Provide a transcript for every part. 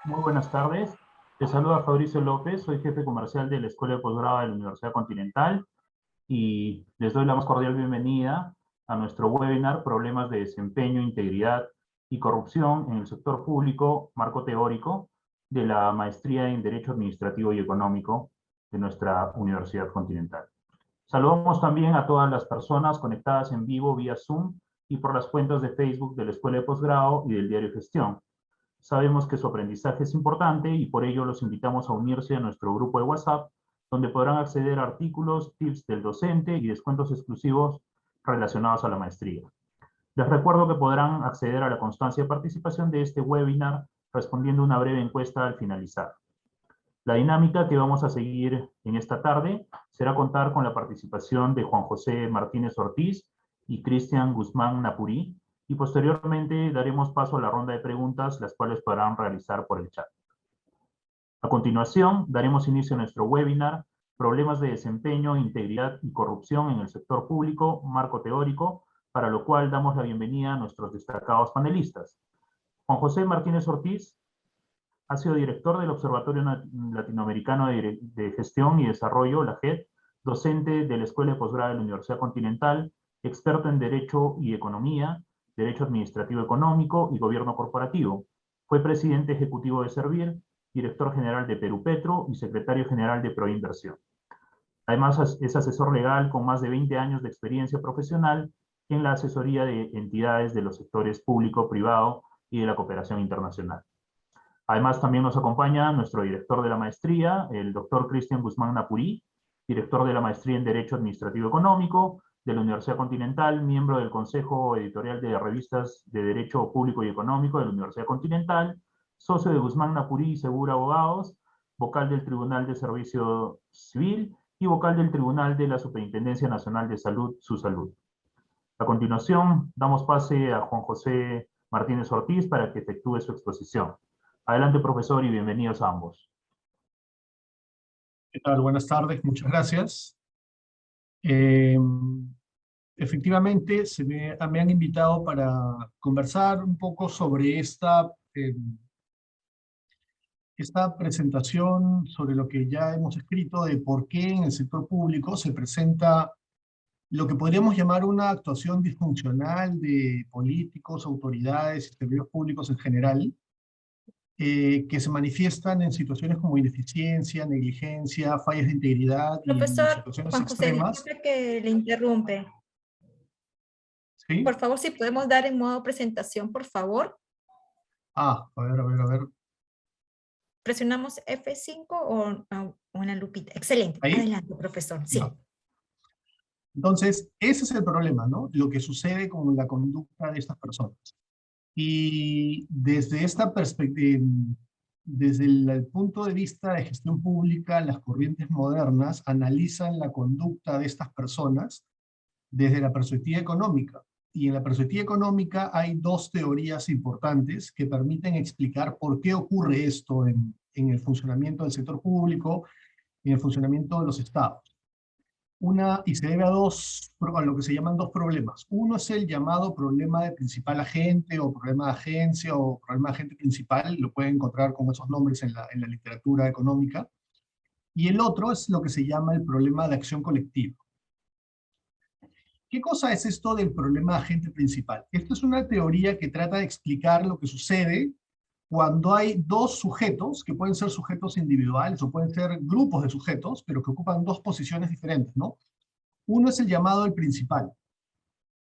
Muy buenas tardes. Te saluda Fabricio López, soy jefe comercial de la Escuela de Posgrado de la Universidad Continental y les doy la más cordial bienvenida a nuestro webinar Problemas de desempeño, integridad y corrupción en el sector público, marco teórico de la Maestría en Derecho Administrativo y Económico de nuestra Universidad Continental. Saludamos también a todas las personas conectadas en vivo vía Zoom y por las cuentas de Facebook de la Escuela de Posgrado y del Diario Gestión. Sabemos que su aprendizaje es importante y por ello los invitamos a unirse a nuestro grupo de WhatsApp, donde podrán acceder a artículos, tips del docente y descuentos exclusivos relacionados a la maestría. Les recuerdo que podrán acceder a la constancia de participación de este webinar respondiendo una breve encuesta al finalizar. La dinámica que vamos a seguir en esta tarde será contar con la participación de Juan José Martínez Ortiz y Cristian Guzmán Napurí, y posteriormente daremos paso a la ronda de preguntas, las cuales podrán realizar por el chat. A continuación, daremos inicio a nuestro webinar, Problemas de desempeño, integridad y corrupción en el sector público, marco teórico, para lo cual damos la bienvenida a nuestros destacados panelistas. Juan José Martínez Ortiz ha sido director del Observatorio Latinoamericano de Gestión y Desarrollo, la JED, docente de la Escuela de Posgrado de la Universidad Continental, experto en Derecho y Economía, Derecho Administrativo Económico y Gobierno Corporativo. Fue presidente ejecutivo de Servir, director general de Perú Petro y secretario general de Proinversión. Además, es asesor legal con más de 20 años de experiencia profesional en la asesoría de entidades de los sectores público, privado y de la cooperación internacional. Además, también nos acompaña nuestro director de la maestría, el doctor Cristian Guzmán Napurí, director de la maestría en Derecho Administrativo Económico de la Universidad Continental, miembro del Consejo Editorial de Revistas de Derecho Público y Económico de la Universidad Continental, socio de Guzmán Napurí y Segura Abogados, vocal del Tribunal de Servicio Civil y vocal del Tribunal de la Superintendencia Nacional de Salud, Su Salud. A continuación, damos pase a Juan José Martínez Ortiz para que efectúe su exposición. Adelante, profesor, y bienvenidos a ambos. ¿Qué tal? Buenas tardes, muchas gracias. Efectivamente, me han invitado para conversar un poco sobre esta presentación, sobre lo que ya hemos escrito, de por qué en el sector público se presenta lo que podríamos llamar una actuación disfuncional de políticos, autoridades y servidores públicos en general, que se manifiestan en situaciones como ineficiencia, negligencia, fallas de integridad y en Profesor situaciones Juan José, extremas. disculpe que le interrumpe. ¿Sí? Por favor, si podemos dar en modo presentación, por favor. A ver. ¿Presionamos F5 o en la lupita? Excelente. ¿Ahí? Adelante, profesor. Sí. No. Entonces, ese es el problema, ¿no? Lo que sucede con la conducta de estas personas. Y desde esta perspectiva, desde el punto de vista de gestión pública, las corrientes modernas analizan la conducta de estas personas desde la perspectiva económica. Y en la perspectiva económica hay dos teorías importantes que permiten explicar por qué ocurre esto en el funcionamiento del sector público y en el funcionamiento de los estados. Y se debe a lo que se llaman dos problemas. Uno es el llamado problema de principal agente, o problema de agencia, o problema de agente principal, lo pueden encontrar con esos nombres en la literatura económica. Y el otro es lo que se llama el problema de acción colectiva. ¿Qué cosa es esto del problema de agente principal? Esto es una teoría que trata de explicar lo que sucede cuando hay dos sujetos, que pueden ser sujetos individuales o pueden ser grupos de sujetos, pero que ocupan dos posiciones diferentes, ¿no? Uno es el llamado el principal.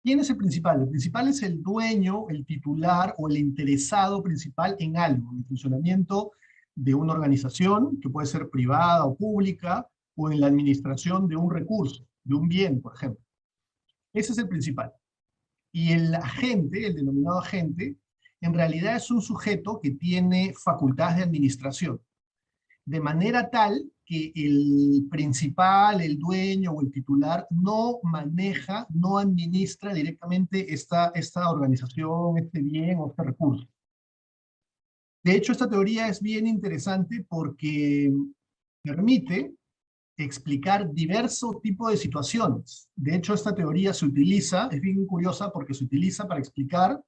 ¿Quién es el principal? El principal es el dueño, el titular o el interesado principal en algo, en el funcionamiento de una organización, que puede ser privada o pública, o en la administración de un recurso, de un bien, por ejemplo. Ese es el principal. Y el agente, el denominado agente, en realidad es un sujeto que tiene facultades de administración, de manera tal que el principal, el dueño o el titular no maneja, no administra directamente esta organización, este bien o este recurso. De hecho, esta teoría es bien interesante porque permite explicar diversos tipos de situaciones. De hecho, esta teoría se utiliza, es bien curiosa porque se utiliza para explicar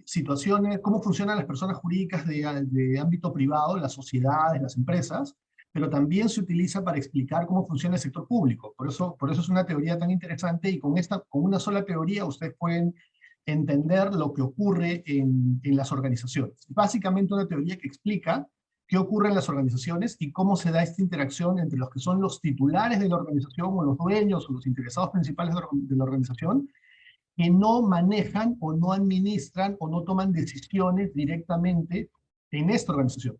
situaciones, cómo funcionan las personas jurídicas de ámbito privado, las sociedades, las empresas, pero también se utiliza para explicar cómo funciona el sector público. Por eso es una teoría tan interesante, y con una sola teoría ustedes pueden entender lo que ocurre en las organizaciones. Básicamente una teoría que explica qué ocurre en las organizaciones y cómo se da esta interacción entre los que son los titulares de la organización, o los dueños, o los interesados principales de la organización, que no manejan o no administran o no toman decisiones directamente en esta organización.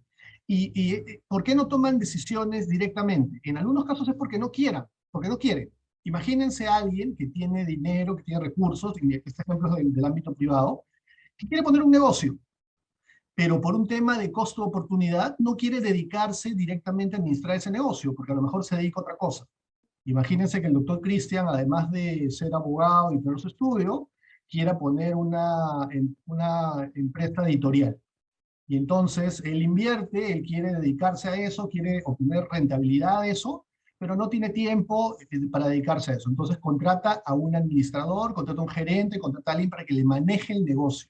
¿Por qué no toman decisiones directamente? En algunos casos es porque no quieran, porque no quieren. Imagínense a alguien que tiene dinero, que tiene recursos, y este ejemplo es del ámbito privado, que quiere poner un negocio, pero por un tema de costo-oportunidad no quiere dedicarse directamente a administrar ese negocio, porque a lo mejor se dedica a otra cosa. Imagínense que el doctor Cristian, además de ser abogado y tener su estudio, quiera poner una empresa editorial. Y entonces él invierte, él quiere dedicarse a eso, quiere obtener rentabilidad de eso, pero no tiene tiempo para dedicarse a eso. Entonces contrata a un administrador, contrata a un gerente, contrata a alguien para que le maneje el negocio.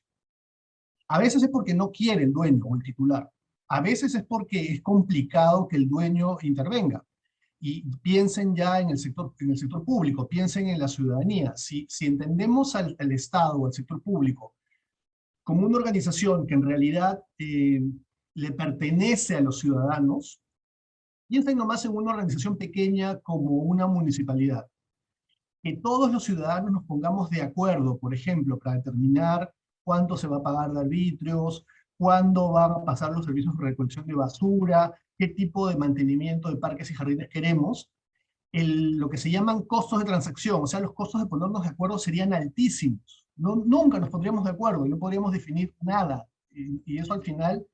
A veces es porque no quiere el dueño o el titular. A veces es porque es complicado que el dueño intervenga. Y piensen ya en el sector público, piensen en la ciudadanía. Si entendemos al Estado o al sector público como una organización que en realidad le pertenece a los ciudadanos, piensen nomás en una organización pequeña como una municipalidad. Que todos los ciudadanos nos pongamos de acuerdo, por ejemplo, para determinar cuánto se va a pagar de arbitrios, cuándo van a pasar los servicios de recolección de basura, qué tipo de mantenimiento de parques y jardines queremos, lo que se llaman costos de transacción, o sea, los costos de ponernos de acuerdo serían altísimos. Nunca nos pondríamos de acuerdo y no podríamos definir nada. Y eso al final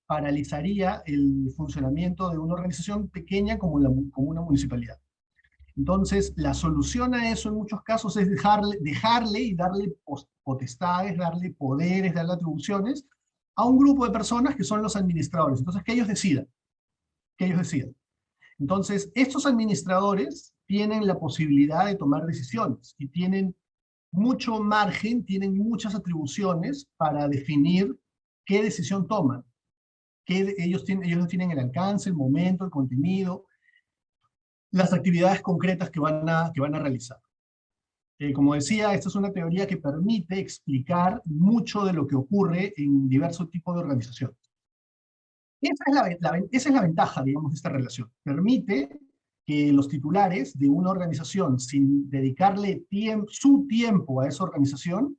paralizaría el funcionamiento de una organización pequeña como una municipalidad. Entonces, la solución a eso en muchos casos es dejarle y darle potestades, darle poderes, darle atribuciones a un grupo de personas que son los administradores. Entonces, que ellos decidan. Entonces, estos administradores tienen la posibilidad de tomar decisiones y tienen mucho margen, tienen muchas atribuciones para definir qué decisión toman. Ellos definen el alcance, el momento, el contenido, las actividades concretas que van a realizar. Como decía, esta es una teoría que permite explicar mucho de lo que ocurre en diversos tipos de organizaciones. Esa es la ventaja, digamos, de esta relación. Permite que los titulares de una organización, sin dedicarle su tiempo a esa organización,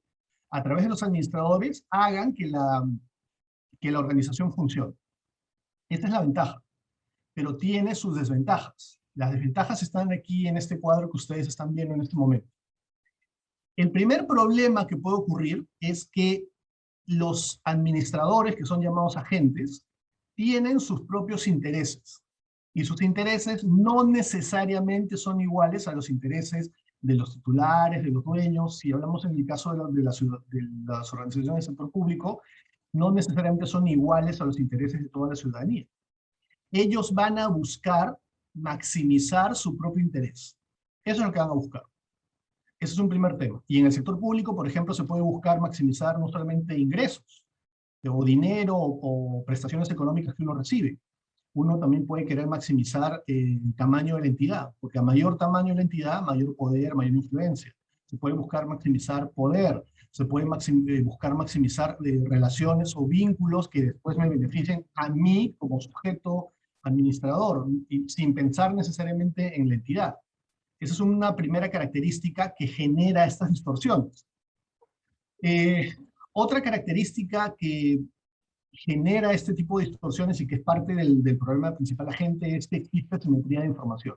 a través de los administradores, hagan que la organización funcione. Esta es la ventaja, pero tiene sus desventajas. Las desventajas están aquí en este cuadro que ustedes están viendo en este momento. El primer problema que puede ocurrir es que los administradores, que son llamados agentes, tienen sus propios intereses. Y sus intereses no necesariamente son iguales a los intereses de los titulares, de los dueños. Si hablamos en el caso de las organizaciones del sector público, no necesariamente son iguales a los intereses de toda la ciudadanía. Ellos van a buscar maximizar su propio interés. Eso es lo que van a buscar. Ese es un primer tema. Y en el sector público, por ejemplo, se puede buscar maximizar no solamente ingresos, o dinero, o prestaciones económicas que uno recibe. Uno también puede querer maximizar el tamaño de la entidad, porque a mayor tamaño de la entidad, mayor poder, mayor influencia. Se puede buscar maximizar poder, se puede buscar maximizar relaciones o vínculos que después me beneficien a mí como sujeto administrador, y sin pensar necesariamente en la entidad. Esa es una primera característica que genera estas distorsiones. Otra característica que genera este tipo de distorsiones y que es parte del problema principal agente es que existe asimetría de información.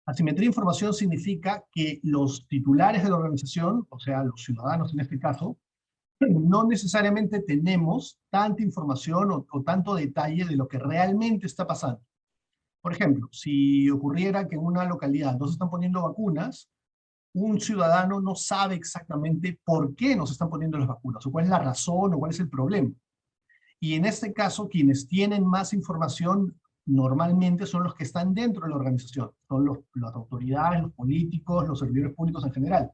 Asimetría de información significa que los titulares de la organización, o sea, los ciudadanos en este caso, no necesariamente tenemos tanta información o tanto detalle de lo que realmente está pasando. Por ejemplo, si ocurriera que en una localidad no se están poniendo vacunas, un ciudadano no sabe exactamente por qué no se están poniendo las vacunas, o cuál es la razón, o cuál es el problema. Y en este caso, quienes tienen más información normalmente son los que están dentro de la organización, son las autoridades, los políticos, los servidores públicos en general.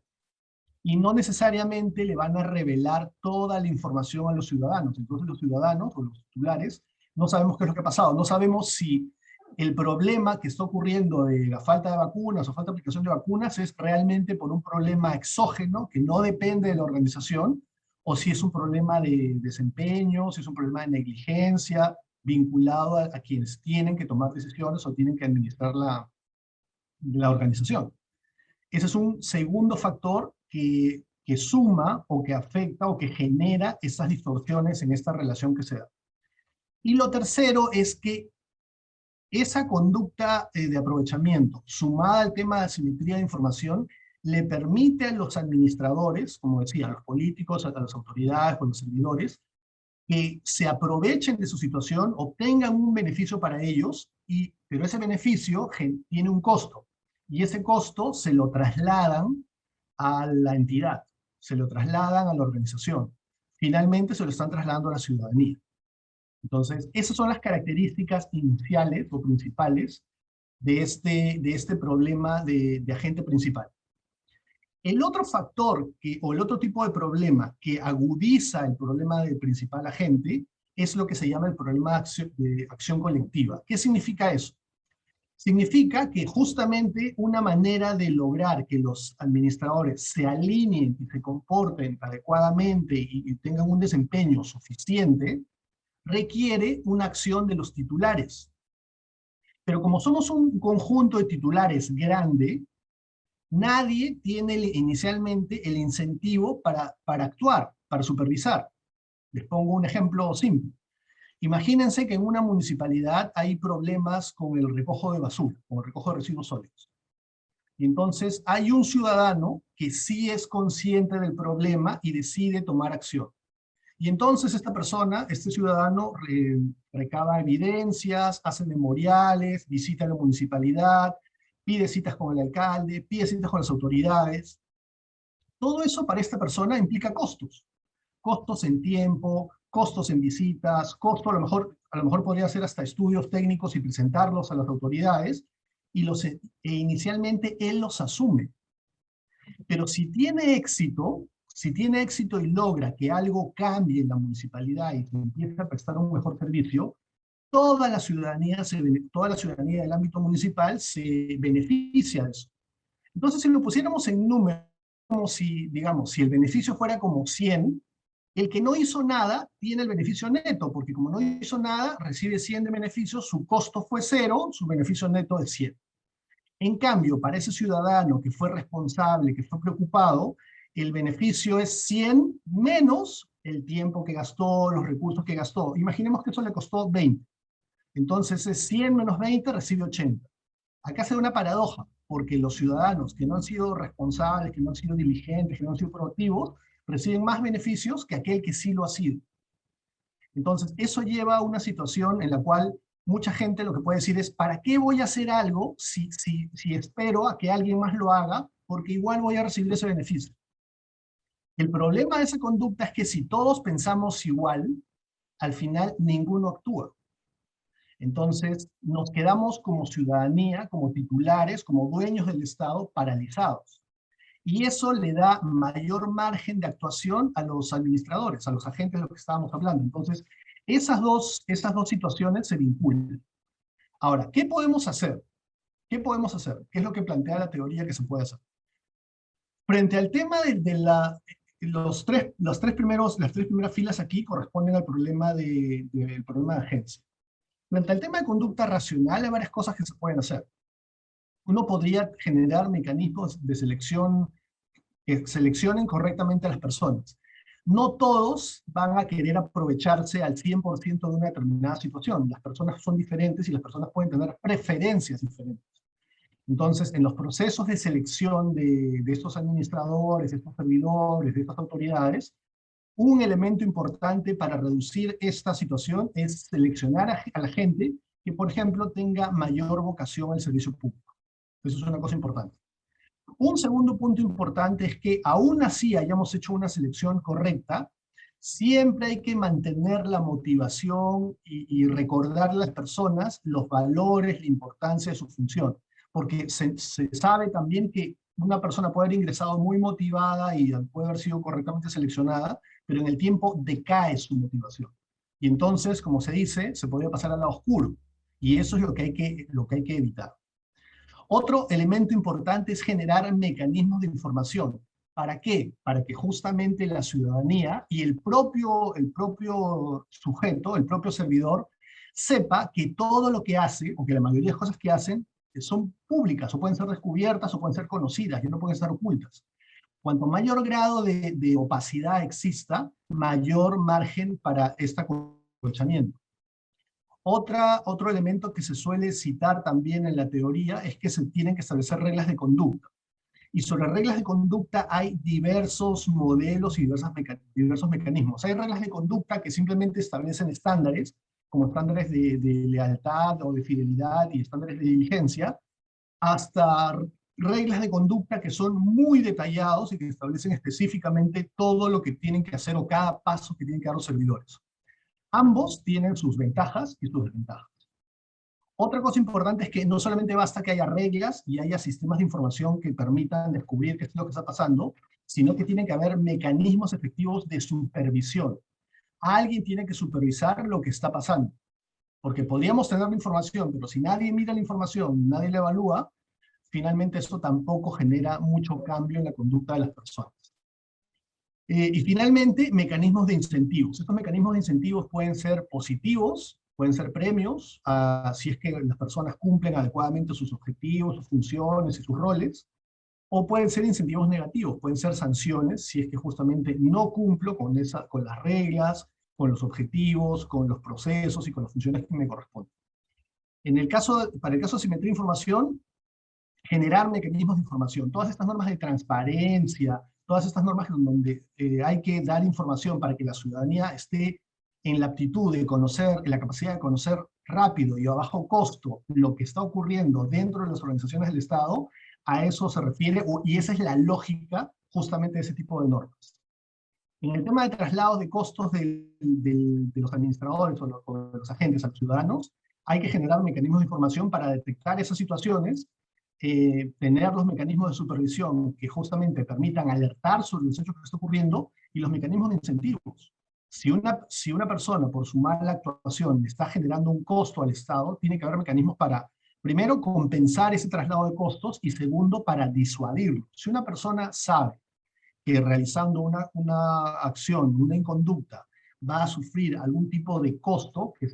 y no necesariamente le van a revelar toda la información a los ciudadanos. Entonces los ciudadanos o los titulares no sabemos qué es lo que ha pasado, no sabemos si el problema que está ocurriendo de la falta de vacunas o falta de aplicación de vacunas es realmente por un problema exógeno que no depende de la organización, o si es un problema de desempeño, si es un problema de negligencia vinculado a quienes tienen que tomar decisiones o tienen que administrar la organización. Ese es un segundo factor que suma o que afecta o que genera esas distorsiones en esta relación que se da. Y lo tercero es que esa conducta de aprovechamiento, sumada al tema de asimetría de información, le permite a los administradores, como decía, a los políticos, a las autoridades, a los servidores, que se aprovechen de su situación, obtengan un beneficio para ellos, pero ese beneficio tiene un costo, y ese costo se lo trasladan a la entidad, se lo trasladan a la organización, finalmente se lo están trasladando a la ciudadanía. Entonces, esas son las características iniciales o principales de este problema de agente principal. El otro factor o el otro tipo de problema que agudiza el problema del principal agente es lo que se llama el problema de acción colectiva. ¿Qué significa eso? Significa que justamente una manera de lograr que los administradores se alineen y se comporten adecuadamente y tengan un desempeño suficiente requiere una acción de los titulares. Pero como somos un conjunto de titulares grande, nadie tiene inicialmente el incentivo para actuar, para supervisar. Les pongo un ejemplo simple. Imagínense que en una municipalidad hay problemas con el recojo de basura, con el recojo de residuos sólidos. Y entonces hay un ciudadano que sí es consciente del problema y decide tomar acción. Y entonces esta persona, este ciudadano, recaba evidencias, hace memoriales, visita la municipalidad, pide citas con el alcalde, pide citas con las autoridades. Todo eso para esta persona implica costos. Costos en tiempo, costos en visitas, costo a lo mejor podría hacer hasta estudios técnicos y presentarlos a las autoridades, e inicialmente él los asume. Pero si tiene éxito y logra que algo cambie en la municipalidad y se empiece a prestar un mejor servicio, toda la ciudadanía del ámbito municipal se beneficia de eso. Entonces, si lo pusiéramos en números, como si el beneficio fuera como 100, el que no hizo nada tiene el beneficio neto, porque como no hizo nada, recibe 100 de beneficio, su costo fue 0, su beneficio neto es 100. En cambio, para ese ciudadano que fue responsable, que fue preocupado, el beneficio es 100 menos el tiempo que gastó, los recursos que gastó. Imaginemos que eso le costó 20. Entonces es 100 menos 20, recibe 80. Acá se da una paradoja, porque los ciudadanos que no han sido responsables, que no han sido diligentes, que no han sido proactivos, reciben más beneficios que aquel que sí lo ha sido. Entonces, eso lleva a una situación en la cual mucha gente lo que puede decir es, ¿para qué voy a hacer algo si espero a que alguien más lo haga? Porque igual voy a recibir ese beneficio. El problema de esa conducta es que si todos pensamos igual, al final ninguno actúa. Entonces, nos quedamos como ciudadanía, como titulares, como dueños del Estado, paralizados. Y eso le da mayor margen de actuación a los administradores, a los agentes de los que estábamos hablando. Entonces, esas dos situaciones se vinculan. Ahora, ¿qué podemos hacer? ¿Qué podemos hacer? ¿Qué es lo que plantea la teoría que se puede hacer? Frente al tema de las tres primeras filas aquí corresponden al problema del problema de agencia. Frente al tema de conducta racional, hay varias cosas que se pueden hacer. Uno podría generar mecanismos de selección que seleccionen correctamente a las personas. No todos van a querer aprovecharse al 100% de una determinada situación. Las personas son diferentes y las personas pueden tener preferencias diferentes. Entonces, en los procesos de selección de estos administradores, de estos servidores, de estas autoridades, un elemento importante para reducir esta situación es seleccionar a la gente que, por ejemplo, tenga mayor vocación al servicio público. Eso es una cosa importante. Un segundo punto importante es que, aún así hayamos hecho una selección correcta, siempre hay que mantener la motivación y recordar a las personas los valores, la importancia de su función. Porque se sabe también que una persona puede haber ingresado muy motivada y puede haber sido correctamente seleccionada, pero en el tiempo decae su motivación. Y entonces, como se dice, se podría pasar al lado oscuro. Y eso es lo que hay que evitar. Otro elemento importante es generar mecanismos de información. ¿Para qué? Para que justamente la ciudadanía y el propio sujeto, el propio servidor, sepa que todo lo que hace, o que la mayoría de las cosas que hacen, son públicas, o pueden ser descubiertas, o pueden ser conocidas, y no pueden estar ocultas. Cuanto mayor grado de opacidad exista, mayor margen para este aprovechamiento. Otro elemento que se suele citar también en la teoría es que se tienen que establecer reglas de conducta. Y sobre reglas de conducta hay diversos modelos y diversos mecanismos. Hay reglas de conducta que simplemente establecen estándares, como estándares de lealtad o de fidelidad y estándares de diligencia, hasta reglas de conducta que son muy detallados y que establecen específicamente todo lo que tienen que hacer o cada paso que tienen que dar los servidores. Ambos tienen sus ventajas y sus desventajas. Otra cosa importante es que no solamente basta que haya reglas y haya sistemas de información que permitan descubrir qué es lo que está pasando, sino que tienen que haber mecanismos efectivos de supervisión. Alguien tiene que supervisar lo que está pasando, porque podríamos tener la información, pero si nadie mira la información, nadie la evalúa, finalmente esto tampoco genera mucho cambio en la conducta de las personas. Y finalmente, mecanismos de incentivos. Estos mecanismos de incentivos pueden ser positivos, pueden ser premios, si es que las personas cumplen adecuadamente sus objetivos, sus funciones y sus roles, o pueden ser incentivos negativos, pueden ser sanciones, si es que justamente no cumplo con las reglas, con los objetivos, con los procesos y con las funciones que me corresponden. Para el caso de simetría de información, generar mecanismos de información. Todas estas normas de transparencia, todas estas normas donde hay que dar información para que la ciudadanía esté en la aptitud de conocer, en la capacidad de conocer rápido y a bajo costo lo que está ocurriendo dentro de las organizaciones del Estado, a eso se refiere, y esa es la lógica justamente de ese tipo de normas. En el tema de traslados de costos de los administradores o de los agentes a los ciudadanos, hay que generar mecanismos de información para detectar esas situaciones, tener los mecanismos de supervisión que justamente permitan alertar sobre los hechos que está ocurriendo y los mecanismos de incentivos. Si una persona por su mala actuación está generando un costo al Estado, tiene que haber mecanismos para, primero, compensar ese traslado de costos y segundo, para disuadirlo. Si una persona sabe que realizando una acción, una inconducta, va a sufrir algún tipo de costo, que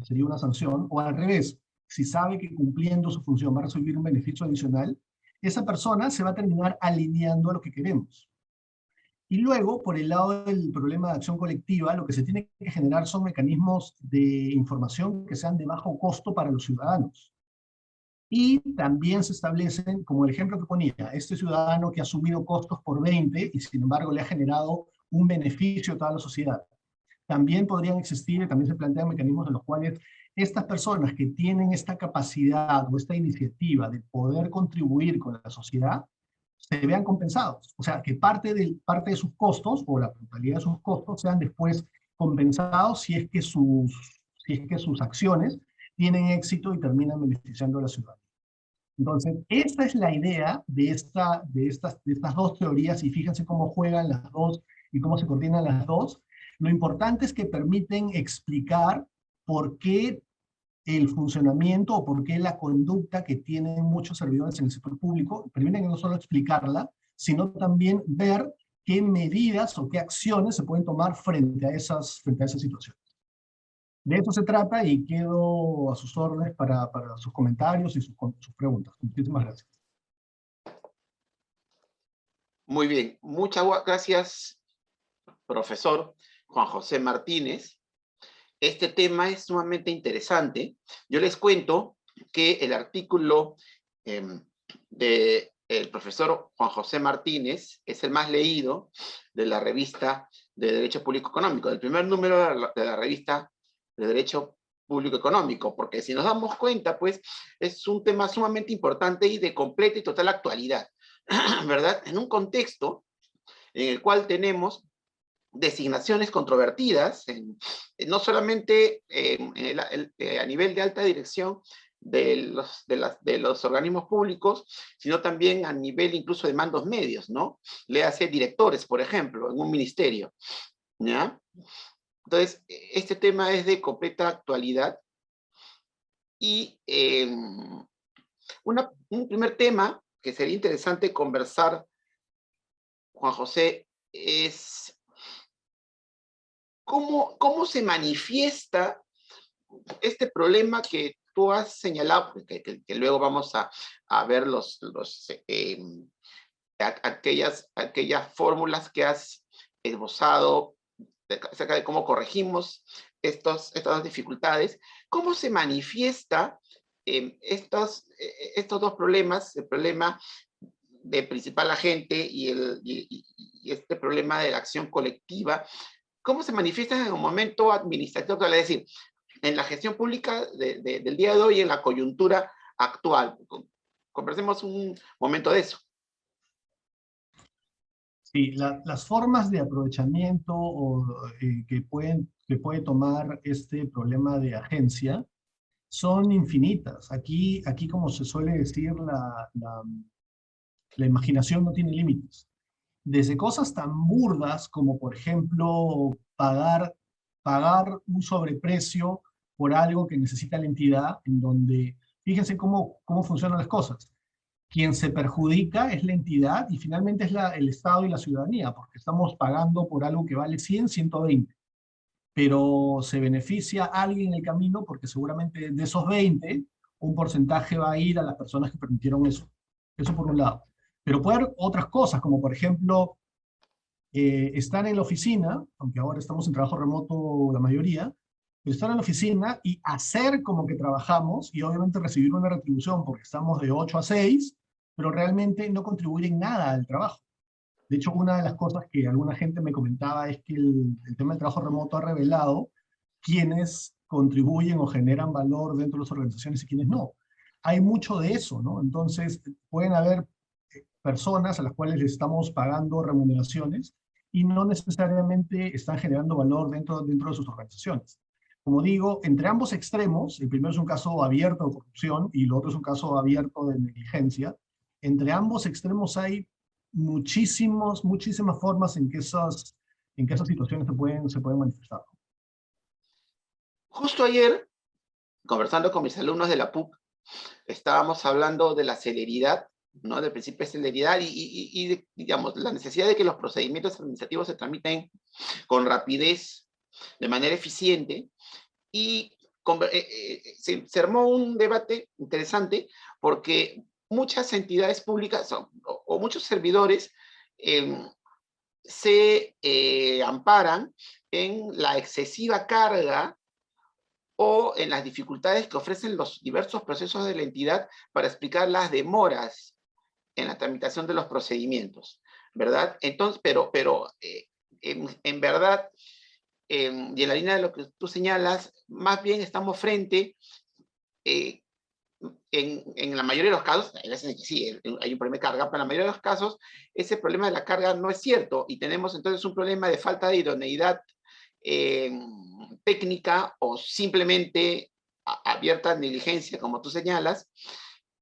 sería una sanción, o al revés, si sabe que cumpliendo su función va a recibir un beneficio adicional, esa persona se va a terminar alineando a lo que queremos. Y luego, por el lado del problema de acción colectiva, lo que se tiene que generar son mecanismos de información que sean de bajo costo para los ciudadanos. Y también se establecen, como el ejemplo que ponía, este ciudadano que ha asumido costos por 20 y sin embargo le ha generado un beneficio a toda la sociedad. También podrían existir, también se plantean mecanismos en los cuales estas personas que tienen esta capacidad o esta iniciativa de poder contribuir con la sociedad, se vean compensados. O sea, que parte de sus costos, o la totalidad de sus costos, sean después compensados si es que sus acciones tienen éxito y terminan beneficiando a la ciudadanía. Entonces, esta es la idea de estas dos teorías, y fíjense cómo juegan las dos y cómo se coordinan las dos. Lo importante es que permiten explicar por qué el funcionamiento o por qué la conducta que tienen muchos servidores en el sector público, permiten no solo explicarla, sino también ver qué medidas o qué acciones se pueden tomar frente a esas situaciones. De eso se trata y quedo a sus órdenes para sus comentarios y sus preguntas. Muchísimas gracias. Muy bien, muchas gracias, profesor Juan José Martínez. Este tema es sumamente interesante. Yo les cuento que el artículo del profesor Juan José Martínez es el más leído de la revista de Derecho Público Económico, del primer número de la revista de Derecho Público Económico, porque si nos damos cuenta, pues, es un tema sumamente importante y de completa y total actualidad, ¿verdad? En un contexto en el cual tenemos designaciones controvertidas, no solamente a nivel de alta dirección de los organismos públicos, sino también a nivel incluso de mandos medios, ¿no? Léase directores, por ejemplo, en un ministerio, ¿ya? Entonces, este tema es de completa actualidad. Y un primer tema que sería interesante conversar, Juan José, es cómo se manifiesta este problema que tú has señalado, que luego vamos a ver aquellas fórmulas que has esbozado acerca de cómo corregimos estas dificultades. ¿Cómo se manifiesta estos dos problemas, el problema de principal agente y este problema de la acción colectiva? ¿Cómo se manifiestan en un momento administrativo? Es decir, en la gestión pública del día de hoy, en la coyuntura actual. Conversemos un momento de eso. Sí, las formas de aprovechamiento que puede tomar este problema de agencia son infinitas. Aquí como se suele decir, la imaginación no tiene límites. Desde cosas tan burdas como, por ejemplo, pagar un sobreprecio por algo que necesita la entidad, en donde, fíjense cómo funcionan las cosas. Quien se perjudica es la entidad y finalmente es el Estado y la ciudadanía, porque estamos pagando por algo que vale 100, 120. Pero se beneficia a alguien en el camino porque seguramente de esos 20, un porcentaje va a ir a las personas que permitieron eso. Eso por un lado. Pero puede haber otras cosas, como por ejemplo, estar en la oficina, aunque ahora estamos en trabajo remoto la mayoría, pero estar en la oficina y hacer como que trabajamos y obviamente recibir una retribución porque estamos de 8 a 6, pero realmente no contribuir en nada al trabajo. De hecho, una de las cosas que alguna gente me comentaba es que el tema del trabajo remoto ha revelado quiénes contribuyen o generan valor dentro de las organizaciones y quiénes no. Hay mucho de eso, ¿no? Entonces, pueden haber personas a las cuales les estamos pagando remuneraciones y no necesariamente están generando valor dentro de sus organizaciones. Como digo, entre ambos extremos, el primero es un caso abierto de corrupción y el otro es un caso abierto de negligencia, entre ambos extremos hay muchísimas formas en que esas situaciones se pueden manifestar. Justo ayer, conversando con mis alumnos de la PUC, estábamos hablando de la celeridad, ¿no? Del principio de celeridad y digamos, la necesidad de que los procedimientos administrativos se tramiten con rapidez, de manera eficiente, y se armó un debate interesante porque muchas entidades públicas o muchos servidores se amparan en la excesiva carga o en las dificultades que ofrecen los diversos procesos de la entidad para explicar las demoras en la tramitación de los procedimientos, ¿verdad? Entonces, pero en verdad, y en la línea de lo que tú señalas, más bien estamos frente, en la mayoría de los casos, hay veces que sí, hay un problema de carga, pero en la mayoría de los casos, ese problema de la carga no es cierto, y tenemos entonces un problema de falta de idoneidad técnica o simplemente abierta negligencia, como tú señalas,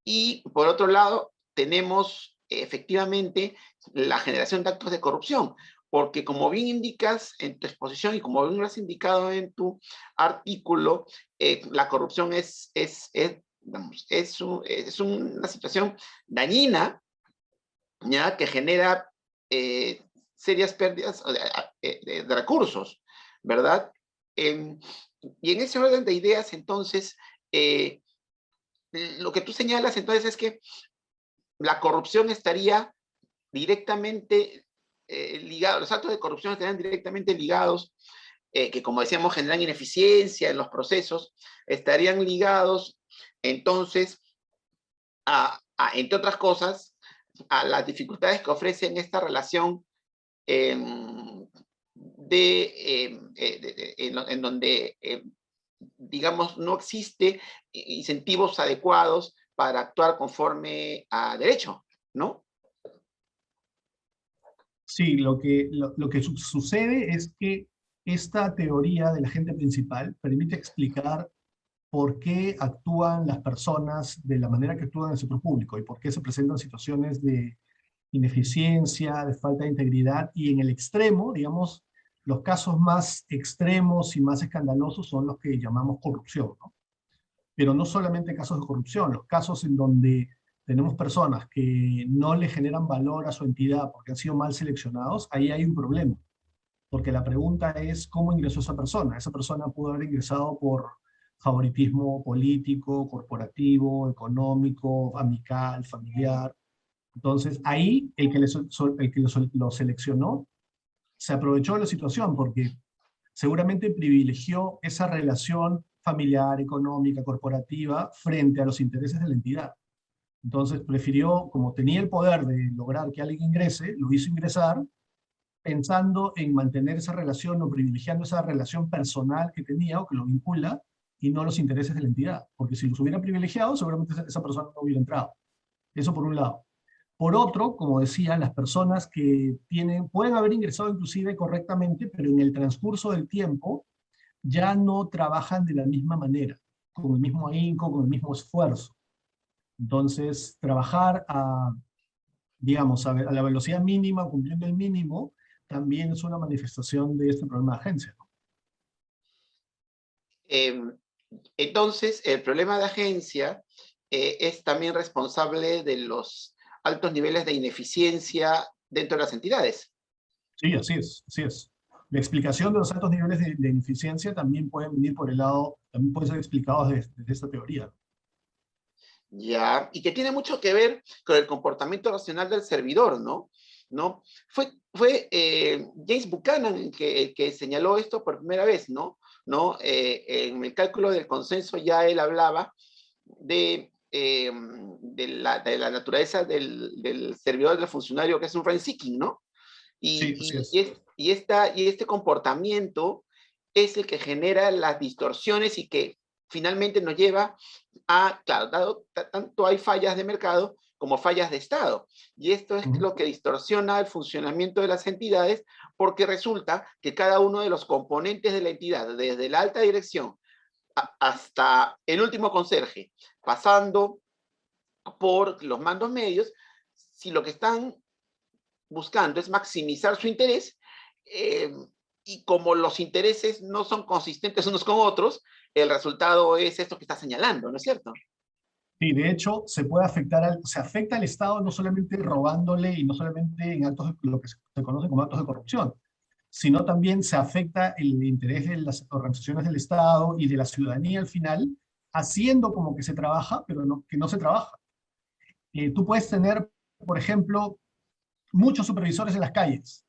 y por otro lado, tenemos efectivamente la generación de actos de corrupción, porque como bien indicas en tu exposición y como bien lo has indicado en tu artículo, la corrupción es una situación dañina, ¿ya? Que genera serias pérdidas de recursos, ¿verdad? Y en ese orden de ideas, entonces, lo que tú señalas entonces es que la corrupción estaría directamente ligada, los actos de corrupción estarían directamente ligados, que como decíamos generan ineficiencia en los procesos, estarían ligados entonces entre otras cosas, a las dificultades que ofrecen esta relación en donde digamos, no existe incentivos adecuados para actuar conforme a derecho, ¿no? Sí, lo que sucede es que esta teoría del agente principal permite explicar por qué actúan las personas de la manera que actúan en el sector público y por qué se presentan situaciones de ineficiencia, de falta de integridad, y en el extremo, digamos, los casos más extremos y más escandalosos son los que llamamos corrupción, ¿no? Pero no solamente casos de corrupción, los casos en donde tenemos personas que no le generan valor a su entidad porque han sido mal seleccionados, ahí hay un problema. Porque la pregunta es cómo ingresó esa persona. Esa persona pudo haber ingresado por favoritismo político, corporativo, económico, amical, familiar. Entonces, ahí el que lo seleccionó se aprovechó de la situación porque seguramente privilegió esa relación familiar, económica, corporativa, frente a los intereses de la entidad. Entonces prefirió, como tenía el poder de lograr que alguien ingrese, lo hizo ingresar, pensando en mantener esa relación o privilegiando esa relación personal que tenía o que lo vincula, y no los intereses de la entidad. Porque si los hubiera privilegiado, seguramente esa persona no hubiera entrado. Eso por un lado. Por otro, como decía, las personas que pueden haber ingresado inclusive correctamente, pero en el transcurso del tiempo ya no trabajan de la misma manera, con el mismo ahínco, con el mismo esfuerzo. Entonces, trabajar digamos, a la velocidad mínima, cumpliendo el mínimo, también es una manifestación de este problema de agencia, ¿no? Entonces, el problema de agencia es también responsable de los altos niveles de ineficiencia dentro de las entidades. Sí, así es, así es. La explicación de los altos niveles de ineficiencia también pueden venir por el lado, también pueden ser explicados desde esta teoría. Ya, y que tiene mucho que ver con el comportamiento racional del servidor, ¿no? Fue James Buchanan que señaló esto por primera vez, ¿no? En el cálculo del consenso ya él hablaba de la naturaleza del servidor, del funcionario, que es un rent-seeking, ¿no? Sí, así es. Y este comportamiento es el que genera las distorsiones y que finalmente nos lleva a, claro, tanto hay fallas de mercado como fallas de Estado. Y esto es lo que distorsiona el funcionamiento de las entidades, porque resulta que cada uno de los componentes de la entidad, desde la alta dirección hasta el último conserje, pasando por los mandos medios, si lo que están buscando es maximizar su interés, y como los intereses no son consistentes unos con otros, el resultado es esto que está señalando, ¿no es cierto? Sí, de hecho, se afecta al Estado no solamente robándole y no solamente en actos de lo que se conoce como actos de corrupción, sino también se afecta el interés de las organizaciones del Estado y de la ciudadanía al final, haciendo como que se trabaja, pero que no se trabaja. Tú puedes tener, por ejemplo, muchos supervisores en las calles,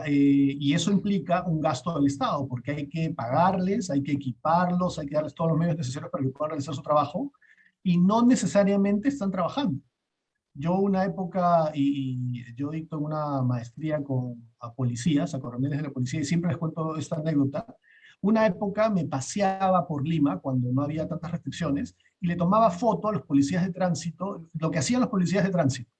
y eso implica un gasto del Estado, porque hay que pagarles, hay que equiparlos, hay que darles todos los medios necesarios para que puedan realizar su trabajo, y no necesariamente están trabajando. Yo una época, y yo dicto una maestría a policías, a coroneles de la policía, y siempre les cuento esta anécdota. Una época me paseaba por Lima, cuando no había tantas restricciones, y le tomaba foto a los policías de tránsito, lo que hacían los policías de tránsito.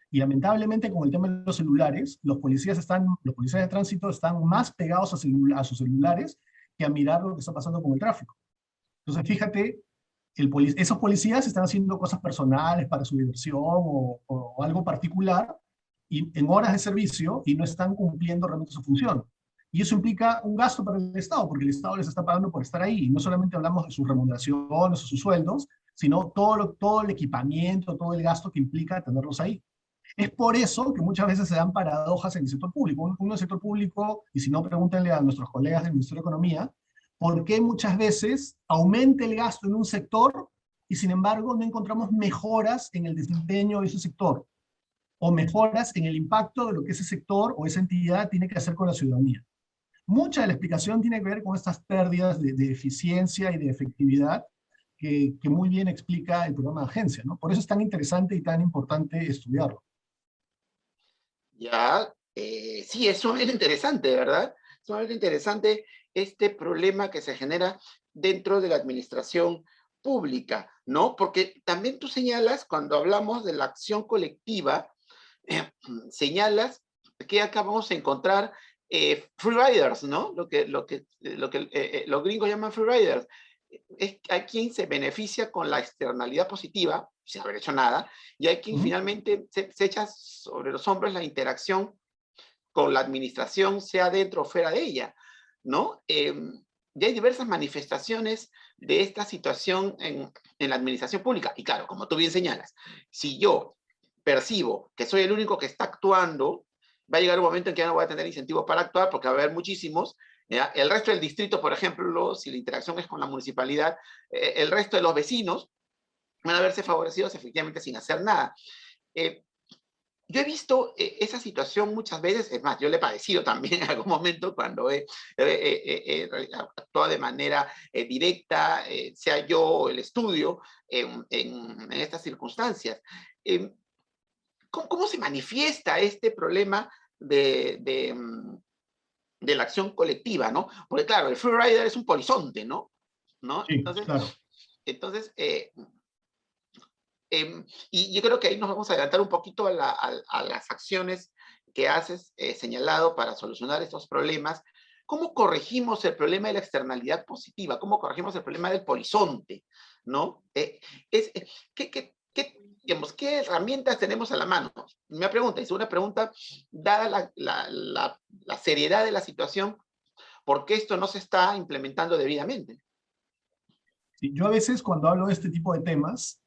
Y lamentablemente con el tema de los celulares, los policías de tránsito están más pegados a sus celulares que a mirar lo que está pasando con el tráfico. Entonces fíjate, esos policías están haciendo cosas personales para su diversión o algo particular y en horas de servicio, y no están cumpliendo realmente su función. Y eso implica un gasto para el Estado, porque el Estado les está pagando por estar ahí. Y no solamente hablamos de sus remuneraciones o sus sueldos, sino todo el equipamiento, todo el gasto que implica tenerlos ahí. Es por eso que muchas veces se dan paradojas en el sector público. Uno en el sector público, y si no, pregúntenle a nuestros colegas del Ministerio de Economía, ¿por qué muchas veces aumenta el gasto en un sector y sin embargo no encontramos mejoras en el desempeño de ese sector? O mejoras en el impacto de lo que ese sector o esa entidad tiene que hacer con la ciudadanía. Mucha de la explicación tiene que ver con estas pérdidas de eficiencia y de efectividad que muy bien explica el programa de agencia, ¿no? Por eso es tan interesante y tan importante estudiarlo. Ya, sí, es sumamente interesante, ¿verdad? Sumamente interesante este problema que se genera dentro de la administración pública, ¿no? Porque también tú señalas, cuando hablamos de la acción colectiva, señalas que acá vamos a encontrar free riders, ¿no? Lo que los gringos llaman free riders. hay quien se beneficia con la externalidad positiva, sin haber hecho nada, y hay quien finalmente se echa sobre los hombros la interacción con la administración, sea dentro o fuera de ella, ¿no? Y hay diversas manifestaciones de esta situación en la administración pública. Y claro, como tú bien señalas, si yo percibo que soy el único que está actuando, va a llegar un momento en que ya no voy a tener incentivos para actuar porque va a haber muchísimos. ¿Ya? El resto del distrito, por ejemplo, si la interacción es con la municipalidad, el resto de los vecinos van a verse favorecidos efectivamente sin hacer nada. Yo he visto esa situación muchas veces, es más, yo le he padecido también en algún momento cuando he actuado de manera directa, sea yo o el estudio, en estas circunstancias. ¿Cómo se manifiesta este problema de la acción colectiva, ¿no? Porque claro, el freerider es un polizonte, ¿no? Sí, Entonces, claro. Y yo creo que ahí nos vamos a adelantar un poquito a las acciones que has señalado para solucionar estos problemas. ¿Cómo corregimos el problema de la externalidad positiva? ¿Cómo corregimos el problema del polizonte? ¿No? ¿Qué herramientas tenemos a la mano? Mi pregunta es una pregunta, dada la seriedad de la situación, ¿por qué esto no se está implementando debidamente? Sí, yo a veces cuando hablo de este tipo de temas,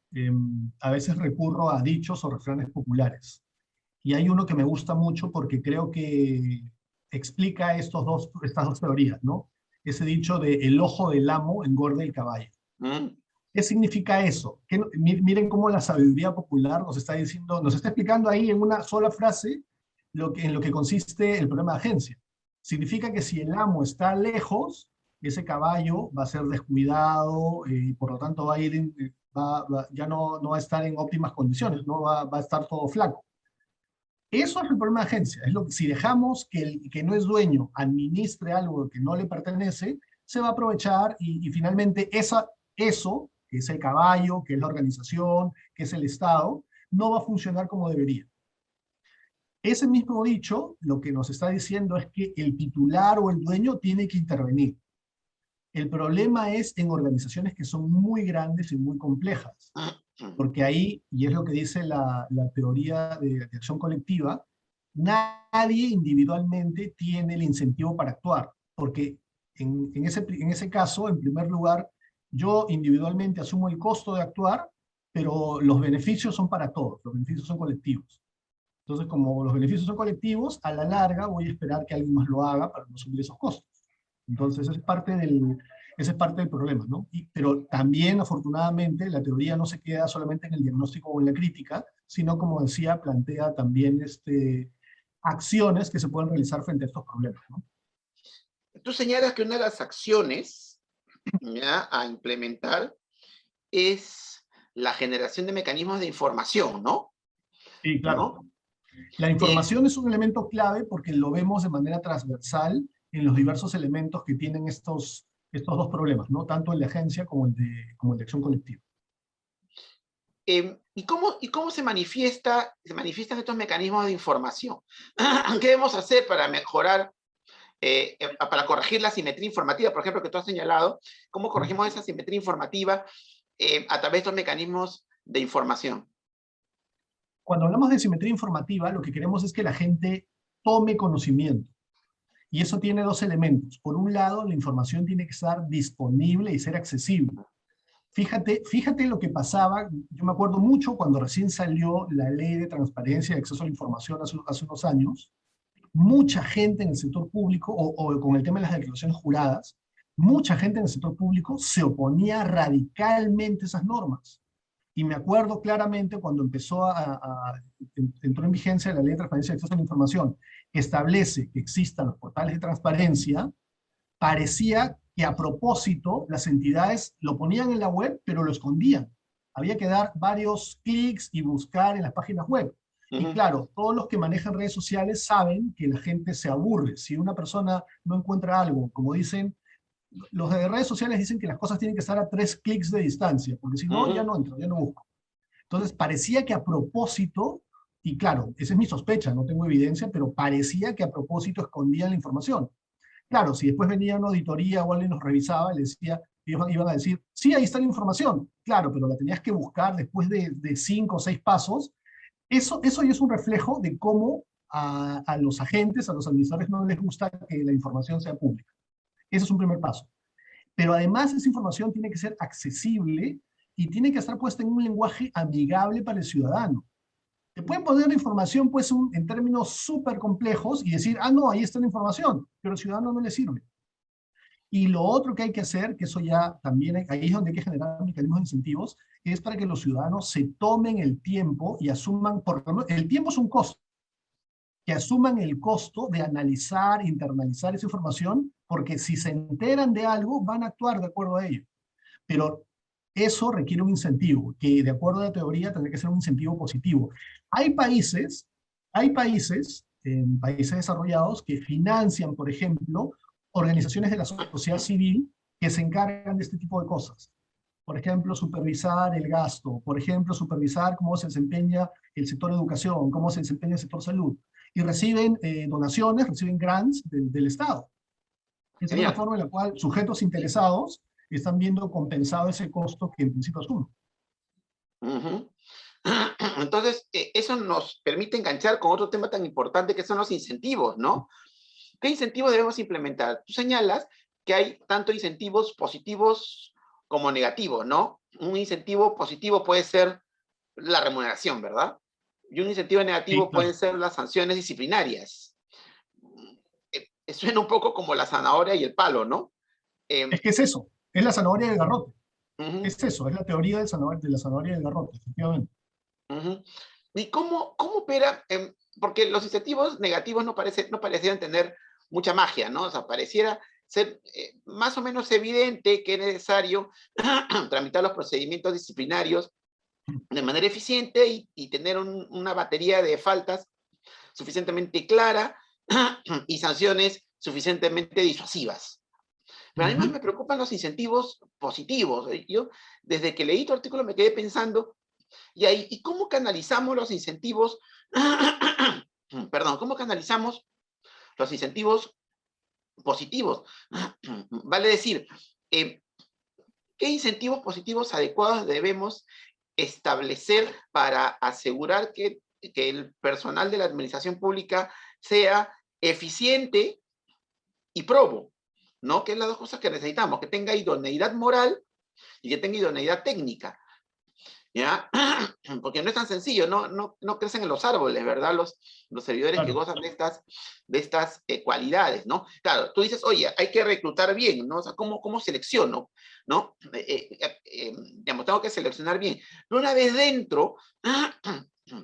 a veces recurro a dichos o refranes populares. Y hay uno que me gusta mucho porque creo que explica estas dos teorías, ¿no? Ese dicho de el ojo del amo engorda el caballo. ¿Qué significa eso? Miren cómo la sabiduría popular nos está diciendo, nos está explicando ahí en una sola frase en lo que consiste el problema de agencia. Significa que si el amo está lejos, ese caballo va a ser descuidado y por lo tanto va a ir, ya no va a estar en óptimas condiciones, no va a estar todo flaco. Eso es el problema de agencia. Es si dejamos que el que no es dueño administre algo que no le pertenece, se va a aprovechar y finalmente eso, que es el caballo, que es la organización, que es el Estado, no va a funcionar como debería. Ese mismo dicho lo que nos está diciendo es que el titular o el dueño tiene que intervenir. El problema es en organizaciones que son muy grandes y muy complejas, porque ahí, y es lo que dice la teoría de acción colectiva, nadie individualmente tiene el incentivo para actuar, porque en ese caso, en primer lugar, yo individualmente asumo el costo de actuar, pero los beneficios son para todos, los beneficios son colectivos. Entonces, como los beneficios son colectivos, a la larga voy a esperar que alguien más lo haga para no subir esos costos. Entonces, ese es parte del problema, ¿no? Pero también, afortunadamente, la teoría no se queda solamente en el diagnóstico o en la crítica, sino, como decía, plantea también acciones que se pueden realizar frente a estos problemas, ¿no? Tú señalas que una de las acciones a implementar es la generación de mecanismos de información, ¿no? Sí, claro. ¿No? La información es un elemento clave porque lo vemos de manera transversal en los diversos elementos que tienen estos dos problemas, ¿no? Tanto el de agencia como el de acción colectiva. ¿Y cómo se manifiestan estos mecanismos de información? ¿Qué debemos hacer para mejorar, para corregir la simetría informativa? Por ejemplo, que tú has señalado, ¿cómo corregimos esa simetría informativa a través de estos mecanismos de información? Cuando hablamos de simetría informativa, lo que queremos es que la gente tome conocimiento. Y eso tiene dos elementos. Por un lado, la información tiene que estar disponible y ser accesible. Fíjate lo que pasaba, yo me acuerdo mucho cuando recién salió la ley de transparencia y acceso a la información hace unos años, mucha gente en el sector público, o con el tema de las declaraciones juradas, mucha gente en el sector público se oponía radicalmente a esas normas. Y me acuerdo claramente cuando entró en vigencia la ley de transparencia y acceso a la información, que establece que existan los portales de transparencia, parecía que a propósito las entidades lo ponían en la web, pero lo escondían. Había que dar varios clics y buscar en las páginas web. Y claro, todos los que manejan redes sociales saben que la gente se aburre. Si una persona no encuentra algo, como dicen, los de redes sociales dicen que las cosas tienen que estar a 3 clics de distancia, porque si no, ya no entro, ya no busco. Entonces parecía que a propósito, y claro, esa es mi sospecha, no tengo evidencia, pero parecía que a propósito escondían la información. Claro, si después venía una auditoría o alguien nos revisaba, le decía, Ellos iban a decir, sí, ahí está la información, claro, pero la tenías que buscar después de 5 o 6 pasos. Eso ya es un reflejo de cómo a los agentes, a los administradores no les gusta que la información sea pública. Ese es un primer paso. Pero además esa información tiene que ser accesible y tiene que estar puesta en un lenguaje amigable para el ciudadano. Te pueden poner la información pues, en términos súper complejos y decir, ah, no, ahí está la información, pero al ciudadano no le sirve. Y lo otro que hay que hacer, que eso ya también, ahí es donde hay que generar mecanismos de incentivos, es para que los ciudadanos se tomen el tiempo y asuman, el tiempo es un costo, que asuman el costo de analizar, internalizar esa información, porque si se enteran de algo, van a actuar de acuerdo a ello. Pero eso requiere un incentivo, que de acuerdo a la teoría tendría que ser un incentivo positivo. Hay países en países desarrollados, que financian, por ejemplo, organizaciones de la sociedad civil que se encargan de este tipo de cosas. Por ejemplo, supervisar el gasto, por ejemplo, supervisar cómo se desempeña el sector educación, cómo se desempeña el sector salud. Y reciben donaciones, reciben grants del Estado. Esa es una forma en la cual sujetos interesados están viendo compensado ese costo que en principio asumen. Entonces, eso nos permite enganchar con otro tema tan importante que son los incentivos, ¿no? ¿Qué incentivos debemos implementar? Tú señalas que hay tanto incentivos positivos como negativos, ¿no? Un incentivo positivo puede ser la remuneración, ¿verdad? Y un incentivo negativo Sí, claro. pueden ser las sanciones disciplinarias. Suena un poco como la zanahoria y el palo, ¿no? Es que es eso, es la zanahoria y el garrote. Uh-huh. Es eso, es la teoría de la zanahoria y el garrote, efectivamente. Uh-huh. ¿Y cómo opera? Porque los incentivos negativos no parecieran tener mucha magia, ¿no? O sea, pareciera ser más o menos evidente que es necesario tramitar los procedimientos disciplinarios de manera eficiente y tener una batería de faltas suficientemente clara y sanciones suficientemente disuasivas. Pero a mí más me preocupan los incentivos positivos. Yo, desde que leí tu artículo, me quedé pensando, ¿y cómo canalizamos los incentivos? Perdón, ¿cómo canalizamos los incentivos positivos? Vale decir, ¿qué incentivos positivos adecuados debemos establecer para asegurar que el personal de la administración pública sea eficiente y probo, ¿no? Que es las dos cosas que necesitamos, que tenga idoneidad moral y que tenga idoneidad técnica, ¿ya? Porque no es tan sencillo, no crecen en los árboles, ¿verdad? Los servidores Claro. que gozan de estas cualidades, ¿no? Claro, tú dices, oye, hay que reclutar bien, ¿no? O sea, ¿cómo selecciono? ¿No? Digamos, tengo que seleccionar bien. Pero una vez dentro,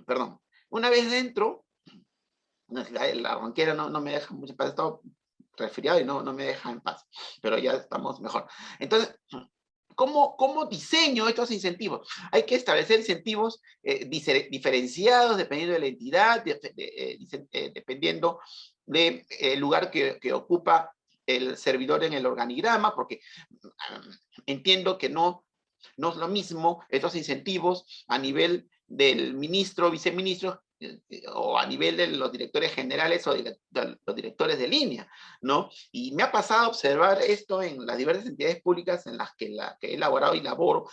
perdón, una vez dentro, la ronquera no me deja mucho paz, he estado resfriado y no me deja en paz, pero ya estamos mejor. Entonces, ¿cómo diseño estos incentivos? Hay que establecer incentivos diferenciados dependiendo de la entidad, dependiendo del lugar que ocupa el servidor en el organigrama, porque entiendo que no es lo mismo estos incentivos a nivel del ministro, viceministro, o a nivel de los directores generales o de los directores de línea, ¿no? Y me ha pasado a observar esto en las diversas entidades públicas en las que he elaborado y laboro,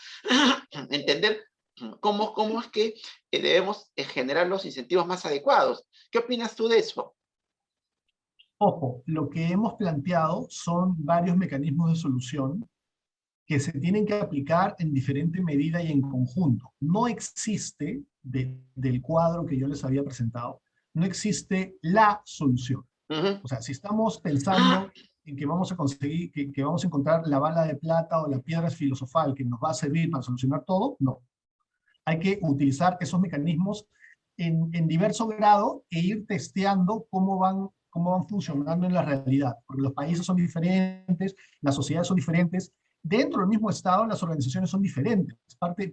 entender cómo es que debemos generar los incentivos más adecuados. ¿Qué opinas tú de eso? Ojo, lo que hemos planteado son varios mecanismos de solución que se tienen que aplicar en diferente medida y en conjunto. No existe, del cuadro que yo les había presentado, no existe la solución. O sea, si estamos pensando en que vamos a conseguir, que vamos a encontrar la bala de plata o la piedra filosofal que nos va a servir para solucionar todo, no. Hay que utilizar esos mecanismos en diverso grado e ir testeando cómo van funcionando en la realidad, porque los países son diferentes, las sociedades son diferentes, dentro del mismo Estado las organizaciones son diferentes. Parte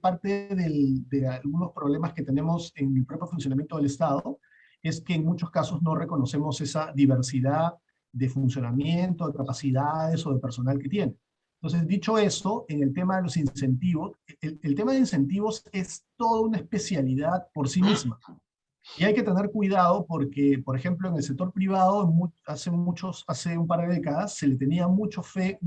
de algunos problemas que tenemos en el propio funcionamiento del Estado es que en muchos casos no reconocemos esa diversidad de funcionamiento, de capacidades o de personal que tiene. Entonces, dicho eso, en el tema de los incentivos, el tema de incentivos es toda una especialidad por sí misma. Y hay que tener cuidado porque, por ejemplo, en el sector privado, hace un par de décadas, se le tenía mucha fe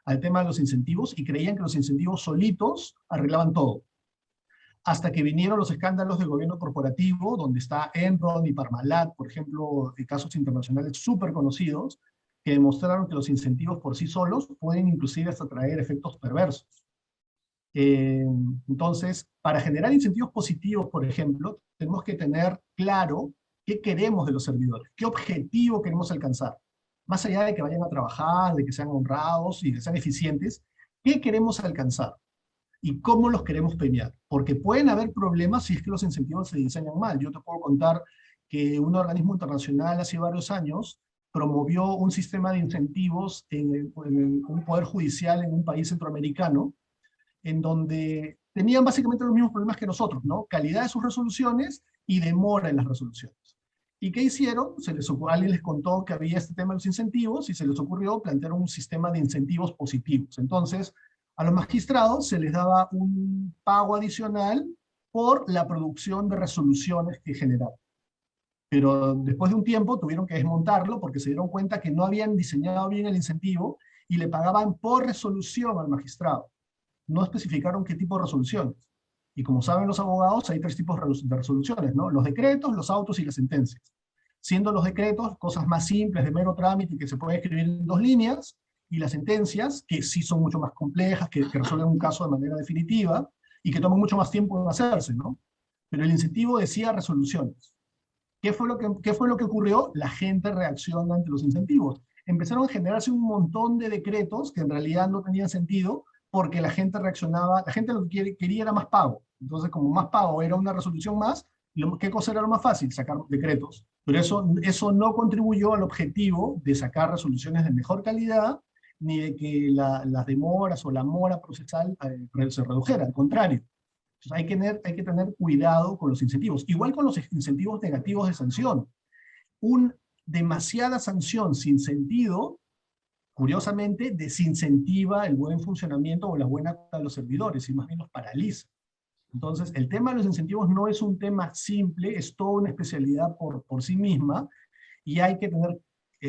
al tema de los incentivos y creían que los incentivos solitos arreglaban todo. Hasta que vinieron los escándalos del gobierno corporativo, donde está Enron y Parmalat, por ejemplo, de casos internacionales súper conocidos, que demostraron que los incentivos por sí solos pueden inclusive hasta traer efectos perversos. Entonces, para generar incentivos positivos, por ejemplo, tenemos que tener claro qué queremos de los servidores, qué objetivo queremos alcanzar. Más allá de que vayan a trabajar, de que sean honrados y que sean eficientes, ¿qué queremos alcanzar? ¿Y cómo los queremos premiar? Porque pueden haber problemas si es que los incentivos se diseñan mal. Yo te puedo contar que un organismo internacional hace varios años promovió un sistema de incentivos en un poder judicial en un país centroamericano, en donde tenían básicamente los mismos problemas que nosotros, ¿no? Calidad de sus resoluciones y demora en las resoluciones. ¿Y qué hicieron? Alguien les contó que había este tema de los incentivos y se les ocurrió plantear un sistema de incentivos positivos. Entonces, a los magistrados se les daba un pago adicional por la producción de resoluciones que generaban. Pero después de un tiempo tuvieron que desmontarlo porque se dieron cuenta que no habían diseñado bien el incentivo y le pagaban por resolución al magistrado. No especificaron qué tipo de resoluciones. Y como saben los abogados, hay 3 tipos de resoluciones, ¿no? Los decretos, los autos y las sentencias. Siendo los decretos cosas más simples, de mero trámite, que se pueden escribir en 2 líneas, y las sentencias, que sí son mucho más complejas, que resuelven un caso de manera definitiva, y que toman mucho más tiempo en hacerse, ¿no? Pero el incentivo decía resoluciones. ¿Qué fue lo que ocurrió? La gente reacciona ante los incentivos. Empezaron a generarse un montón de decretos que en realidad no tenían sentido, porque la gente reaccionaba, la gente lo que quería era más pago. Entonces, como más pago era una resolución más, ¿qué cosa era lo más fácil? Sacar decretos. Pero eso no contribuyó al objetivo de sacar resoluciones de mejor calidad, ni de que las demoras o la mora procesal se redujera, al contrario. Entonces hay que tener cuidado con los incentivos. Igual con los incentivos negativos de sanción. Demasiada sanción sin sentido, curiosamente, desincentiva el buen funcionamiento o la buena actividad de los servidores y más bien los paraliza. Entonces, el tema de los incentivos no es un tema simple, es toda una especialidad por sí misma, y hay que tener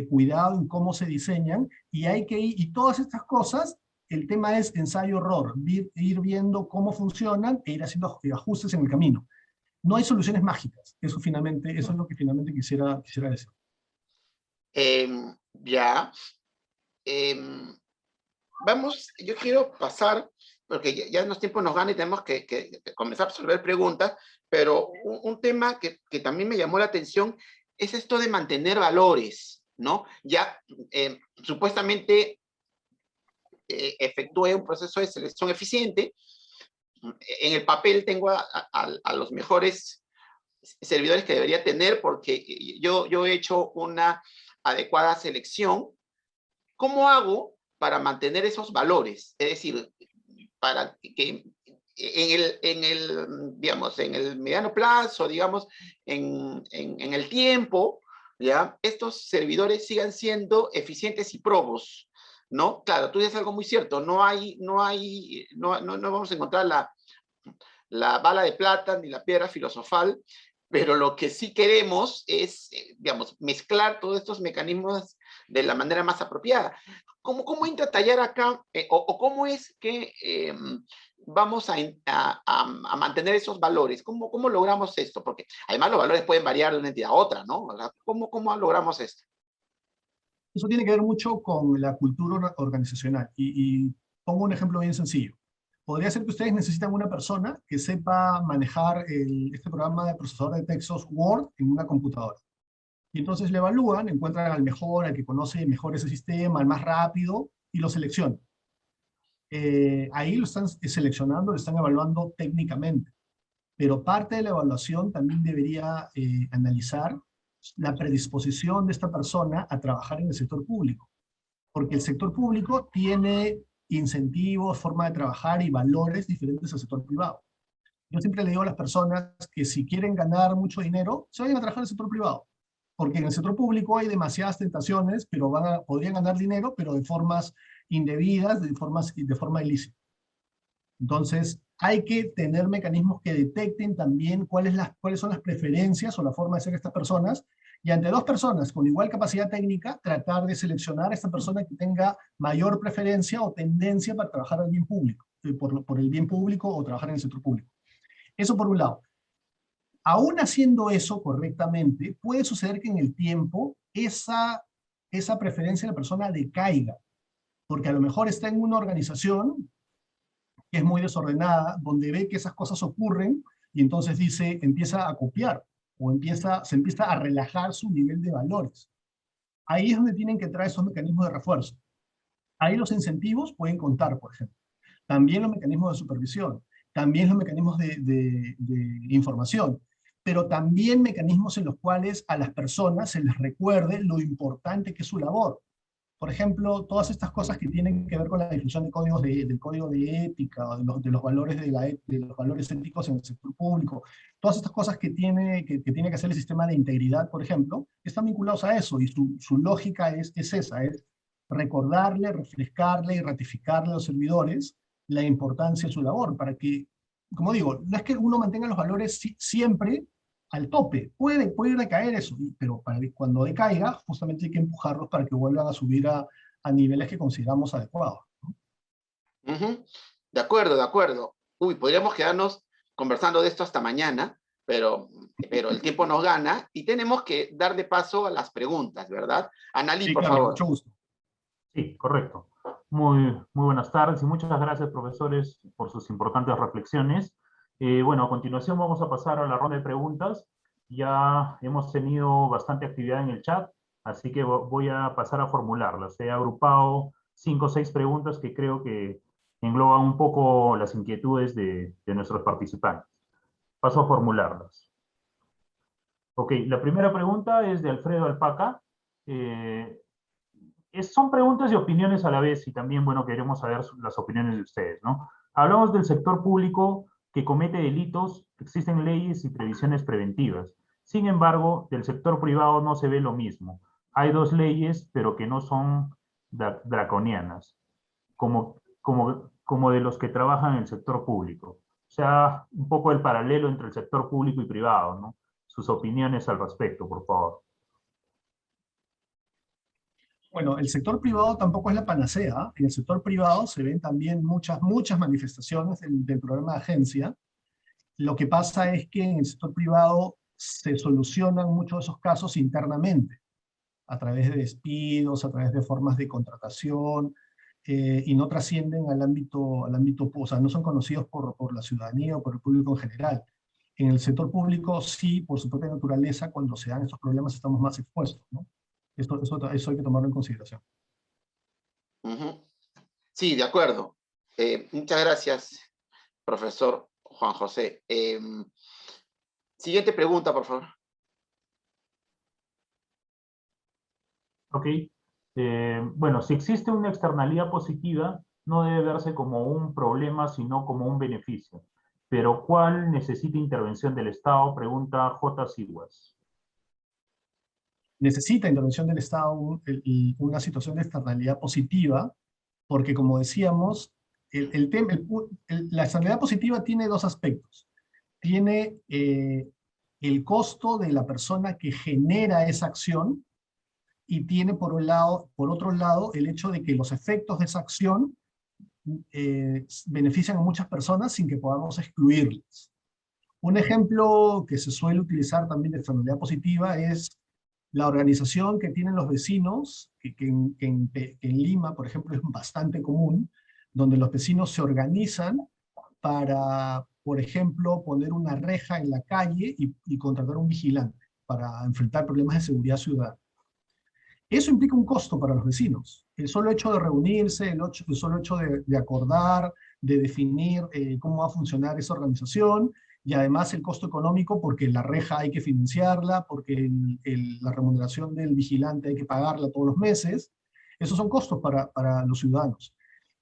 cuidado en cómo se diseñan, y todas estas cosas, el tema es ensayo-error, ir viendo cómo funcionan e ir haciendo ajustes en el camino. No hay soluciones mágicas, eso es lo que finalmente quisiera decir. Ya. Yo quiero pasar, porque ya los tiempos nos ganan y tenemos que comenzar a resolver preguntas, pero un tema que también me llamó la atención es esto de mantener valores, ¿no? Ya supuestamente efectué un proceso de selección eficiente. En el papel tengo a los mejores servidores que debería tener porque yo he hecho una adecuada selección. ¿Cómo hago para mantener esos valores? Es decir, para que digamos, en el mediano plazo, digamos, en el tiempo, ¿ya? Estos servidores sigan siendo eficientes y probos, ¿no? Claro, tú dices algo muy cierto, no vamos a encontrar la bala de plata ni la piedra filosofal, pero lo que sí queremos es, digamos, mezclar todos estos mecanismos de la manera más apropiada. ¿Cómo intertallar acá, o cómo es que vamos a mantener esos valores? ¿Cómo logramos esto? Porque además los valores pueden variar de una entidad a otra, ¿no? ¿Cómo logramos esto? Eso tiene que ver mucho con la cultura organizacional. Y pongo un ejemplo bien sencillo. Podría ser que ustedes necesitan una persona que sepa manejar este programa de procesador de textos Word en una computadora. Y entonces le evalúan, encuentran al mejor, al que conoce mejor ese sistema, al más rápido, y lo seleccionan. Ahí lo están seleccionando, lo están evaluando técnicamente. Pero parte de la evaluación también debería analizar la predisposición de esta persona a trabajar en el sector público. Porque el sector público tiene incentivos, forma de trabajar y valores diferentes al sector privado. Yo siempre le digo a las personas que si quieren ganar mucho dinero, se vayan a trabajar en el sector privado. Porque en el sector público hay demasiadas tentaciones, pero podrían ganar dinero, pero de formas indebidas, de forma ilícita. Entonces, hay que tener mecanismos que detecten también cuáles son las preferencias o la forma de ser de estas personas Y ante dos personas con igual capacidad técnica, tratar de seleccionar a esta persona que tenga mayor preferencia o tendencia para trabajar al bien público, por el bien público o trabajar en el sector público. Eso por un lado. Aún haciendo eso correctamente, puede suceder que en el tiempo esa preferencia de la persona decaiga, porque a lo mejor está en una organización que es muy desordenada, donde ve que esas cosas ocurren y entonces dice, empieza a copiar o se empieza a relajar su nivel de valores. Ahí es donde tienen que entrar esos mecanismos de refuerzo. Ahí los incentivos pueden contar, por ejemplo. También los mecanismos de supervisión, también los mecanismos de información, pero también mecanismos en los cuales a las personas se les recuerde lo importante que es su labor. Por ejemplo, todas estas cosas que tienen que ver con la difusión de códigos del código de ética, de los valores de los valores éticos en el sector público, todas estas cosas que tiene que hacer el sistema de integridad, por ejemplo, están vinculados a eso, y su lógica es esa, es recordarle, refrescarle y ratificarle a los servidores la importancia de su labor, para que, como digo, no es que uno mantenga los valores siempre al tope, puede decaer eso, pero cuando decaiga, justamente hay que empujarlos para que vuelvan a subir a niveles que consideramos adecuados. Uh-huh. De acuerdo, de acuerdo. Uy, podríamos quedarnos conversando de esto hasta mañana, pero el tiempo nos gana y tenemos que darle paso a las preguntas, ¿verdad? Analí, Sí, por claro, favor. mucho gusto. Sí, correcto. Muy buenas tardes y muchas gracias, profesores, por sus importantes reflexiones. Bueno, a continuación vamos a pasar a la ronda de preguntas. Ya hemos tenido bastante actividad en el chat, así que voy a pasar a formularlas. He agrupado 5 o 6 preguntas que creo que engloban un poco las inquietudes de nuestros participantes. Paso a formularlas. Ok, la primera pregunta es de Alfredo Alpaca. Son preguntas y opiniones a la vez, y también, bueno, queremos saber las opiniones de ustedes, ¿no? Hablamos del sector público que comete delitos, existen leyes y previsiones preventivas. Sin embargo, del sector privado no se ve lo mismo. Hay 2 leyes, pero que no son draconianas, como de los que trabajan en el sector público. O sea, un poco el paralelo entre el sector público y privado, ¿no? Sus opiniones al respecto, por favor. Bueno, el sector privado tampoco es la panacea. En el sector privado se ven también muchas manifestaciones del programa de agencia. Lo que pasa es que en el sector privado se solucionan muchos de esos casos internamente, a través de despidos, a través de formas de contratación, y no trascienden al ámbito, o sea, no son conocidos por la ciudadanía o por el público en general. En el sector público sí, por su propia naturaleza, cuando se dan estos problemas estamos más expuestos, ¿no? Eso hay que tomarlo en consideración. Uh-huh. Sí, de acuerdo. Muchas gracias, profesor Juan José. Siguiente pregunta, por favor. Ok. Bueno, si existe una externalidad positiva, no debe verse como un problema, sino como un beneficio. Pero ¿cuál necesita intervención del Estado? Pregunta J. Siguas. Necesita intervención del Estado una situación de externalidad positiva, porque como decíamos, la externalidad positiva tiene 2 aspectos. Tiene el costo de la persona que genera esa acción, y tiene por otro lado el hecho de que los efectos de esa acción benefician a muchas personas sin que podamos excluirlas. Un ejemplo que se suele utilizar también de externalidad positiva es la organización que tienen los vecinos, que en Lima, por ejemplo, es bastante común, donde los vecinos se organizan para, por ejemplo, poner una reja en la calle y contratar un vigilante para enfrentar problemas de seguridad ciudadana. Eso implica un costo para los vecinos. El solo hecho de reunirse, el solo hecho de acordar, de definir cómo va a funcionar esa organización, y además el costo económico, porque la reja hay que financiarla, porque la remuneración del vigilante hay que pagarla todos los meses. Esos son costos para los ciudadanos.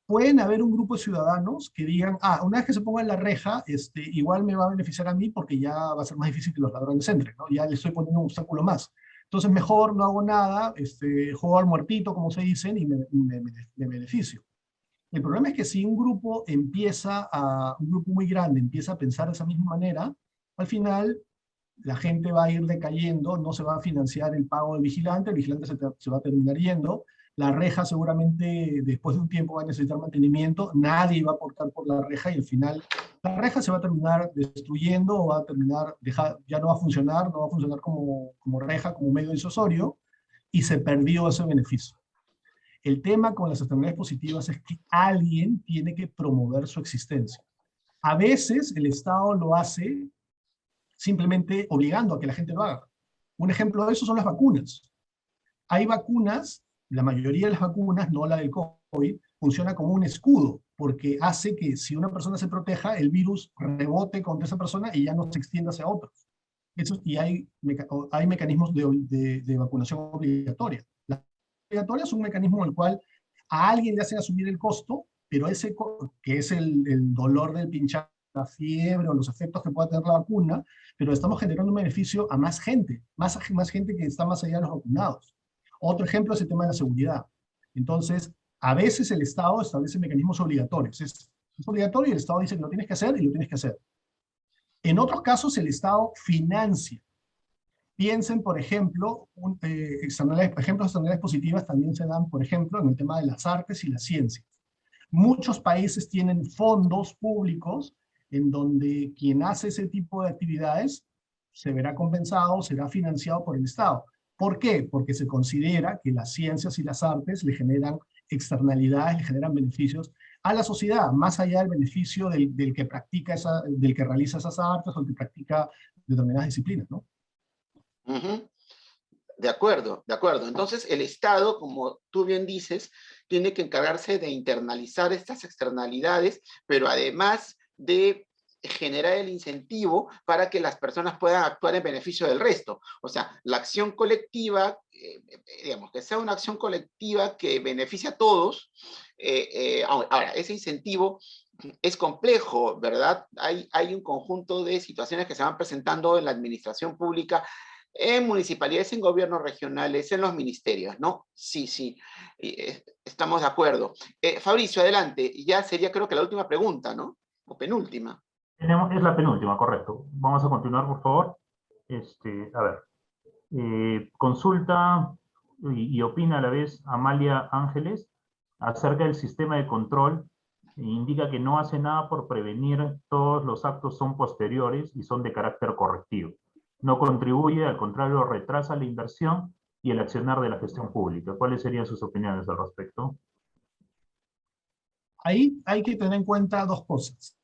Pueden haber un grupo de ciudadanos que digan, una vez que se ponga en la reja, igual me va a beneficiar a mí porque ya va a ser más difícil que los ladrones entren, ¿no? Ya le estoy poniendo un obstáculo más. Entonces mejor no hago nada, juego al muertito, como se dicen, y me beneficio. El problema es que si un grupo muy grande empieza a pensar de esa misma manera, al final la gente va a ir decayendo, no se va a financiar el pago del vigilante, el vigilante se va a terminar yendo, la reja seguramente después de un tiempo va a necesitar mantenimiento, nadie va a aportar por la reja y al final la reja se va a terminar destruyendo o va a terminar, ya no va a funcionar, no va a funcionar como reja, como medio disuasorio y se perdió ese beneficio. El tema con las externalidades positivas es que alguien tiene que promover su existencia. A veces el Estado lo hace simplemente obligando a que la gente lo haga. Un ejemplo de eso son las vacunas. Hay vacunas, la mayoría de las vacunas, no la del COVID, funciona como un escudo, porque hace que si una persona se proteja, el virus rebote contra esa persona y ya no se extienda hacia otros. Y hay mecanismos de vacunación obligatoria. La obligatoria es un mecanismo en el cual a alguien le hacen asumir el costo, pero ese que es el dolor del pinchazo, la fiebre o los efectos que pueda tener la vacuna, pero estamos generando un beneficio a más gente que está más allá de los vacunados. Otro ejemplo es el tema de la seguridad. Entonces, a veces el Estado establece mecanismos obligatorios. Es obligatorio y el Estado dice que lo tienes que hacer y lo tienes que hacer. En otros casos, el Estado financia. Piensen, por ejemplo, ejemplos de externalidades positivas también se dan, por ejemplo, en el tema de las artes y las ciencias. Muchos países tienen fondos públicos en donde quien hace ese tipo de actividades se verá compensado, será financiado por el Estado. ¿Por qué? Porque se considera que las ciencias y las artes le generan externalidades, le generan beneficios a la sociedad, más allá del beneficio del que practica del que realiza esas artes o el que practica determinadas disciplinas, ¿no? Uh-huh. De acuerdo, de acuerdo. Entonces, el Estado, como tú bien dices, tiene que encargarse de internalizar estas externalidades, pero además de generar el incentivo para que las personas puedan actuar en beneficio del resto. O sea, la acción colectiva, digamos, que sea una acción colectiva que beneficie a todos. Ahora, ese incentivo es complejo, ¿verdad? Hay un conjunto de situaciones que se van presentando en la administración pública, en municipalidades, en gobiernos regionales, en los ministerios, ¿no? Sí, sí, estamos de acuerdo. Fabricio, adelante. Ya sería, creo que la última pregunta, ¿no? O penúltima. Es la penúltima, correcto. Vamos a continuar, por favor. A ver, consulta y opina a la vez Amalia Ángeles acerca del sistema de control. Indica que no hace nada por prevenir, todos los actos son posteriores y son de carácter correctivo. No contribuye, al contrario, retrasa la inversión y el accionar de la gestión pública. ¿Cuáles serían sus opiniones al respecto? Ahí hay que tener en cuenta dos cosas.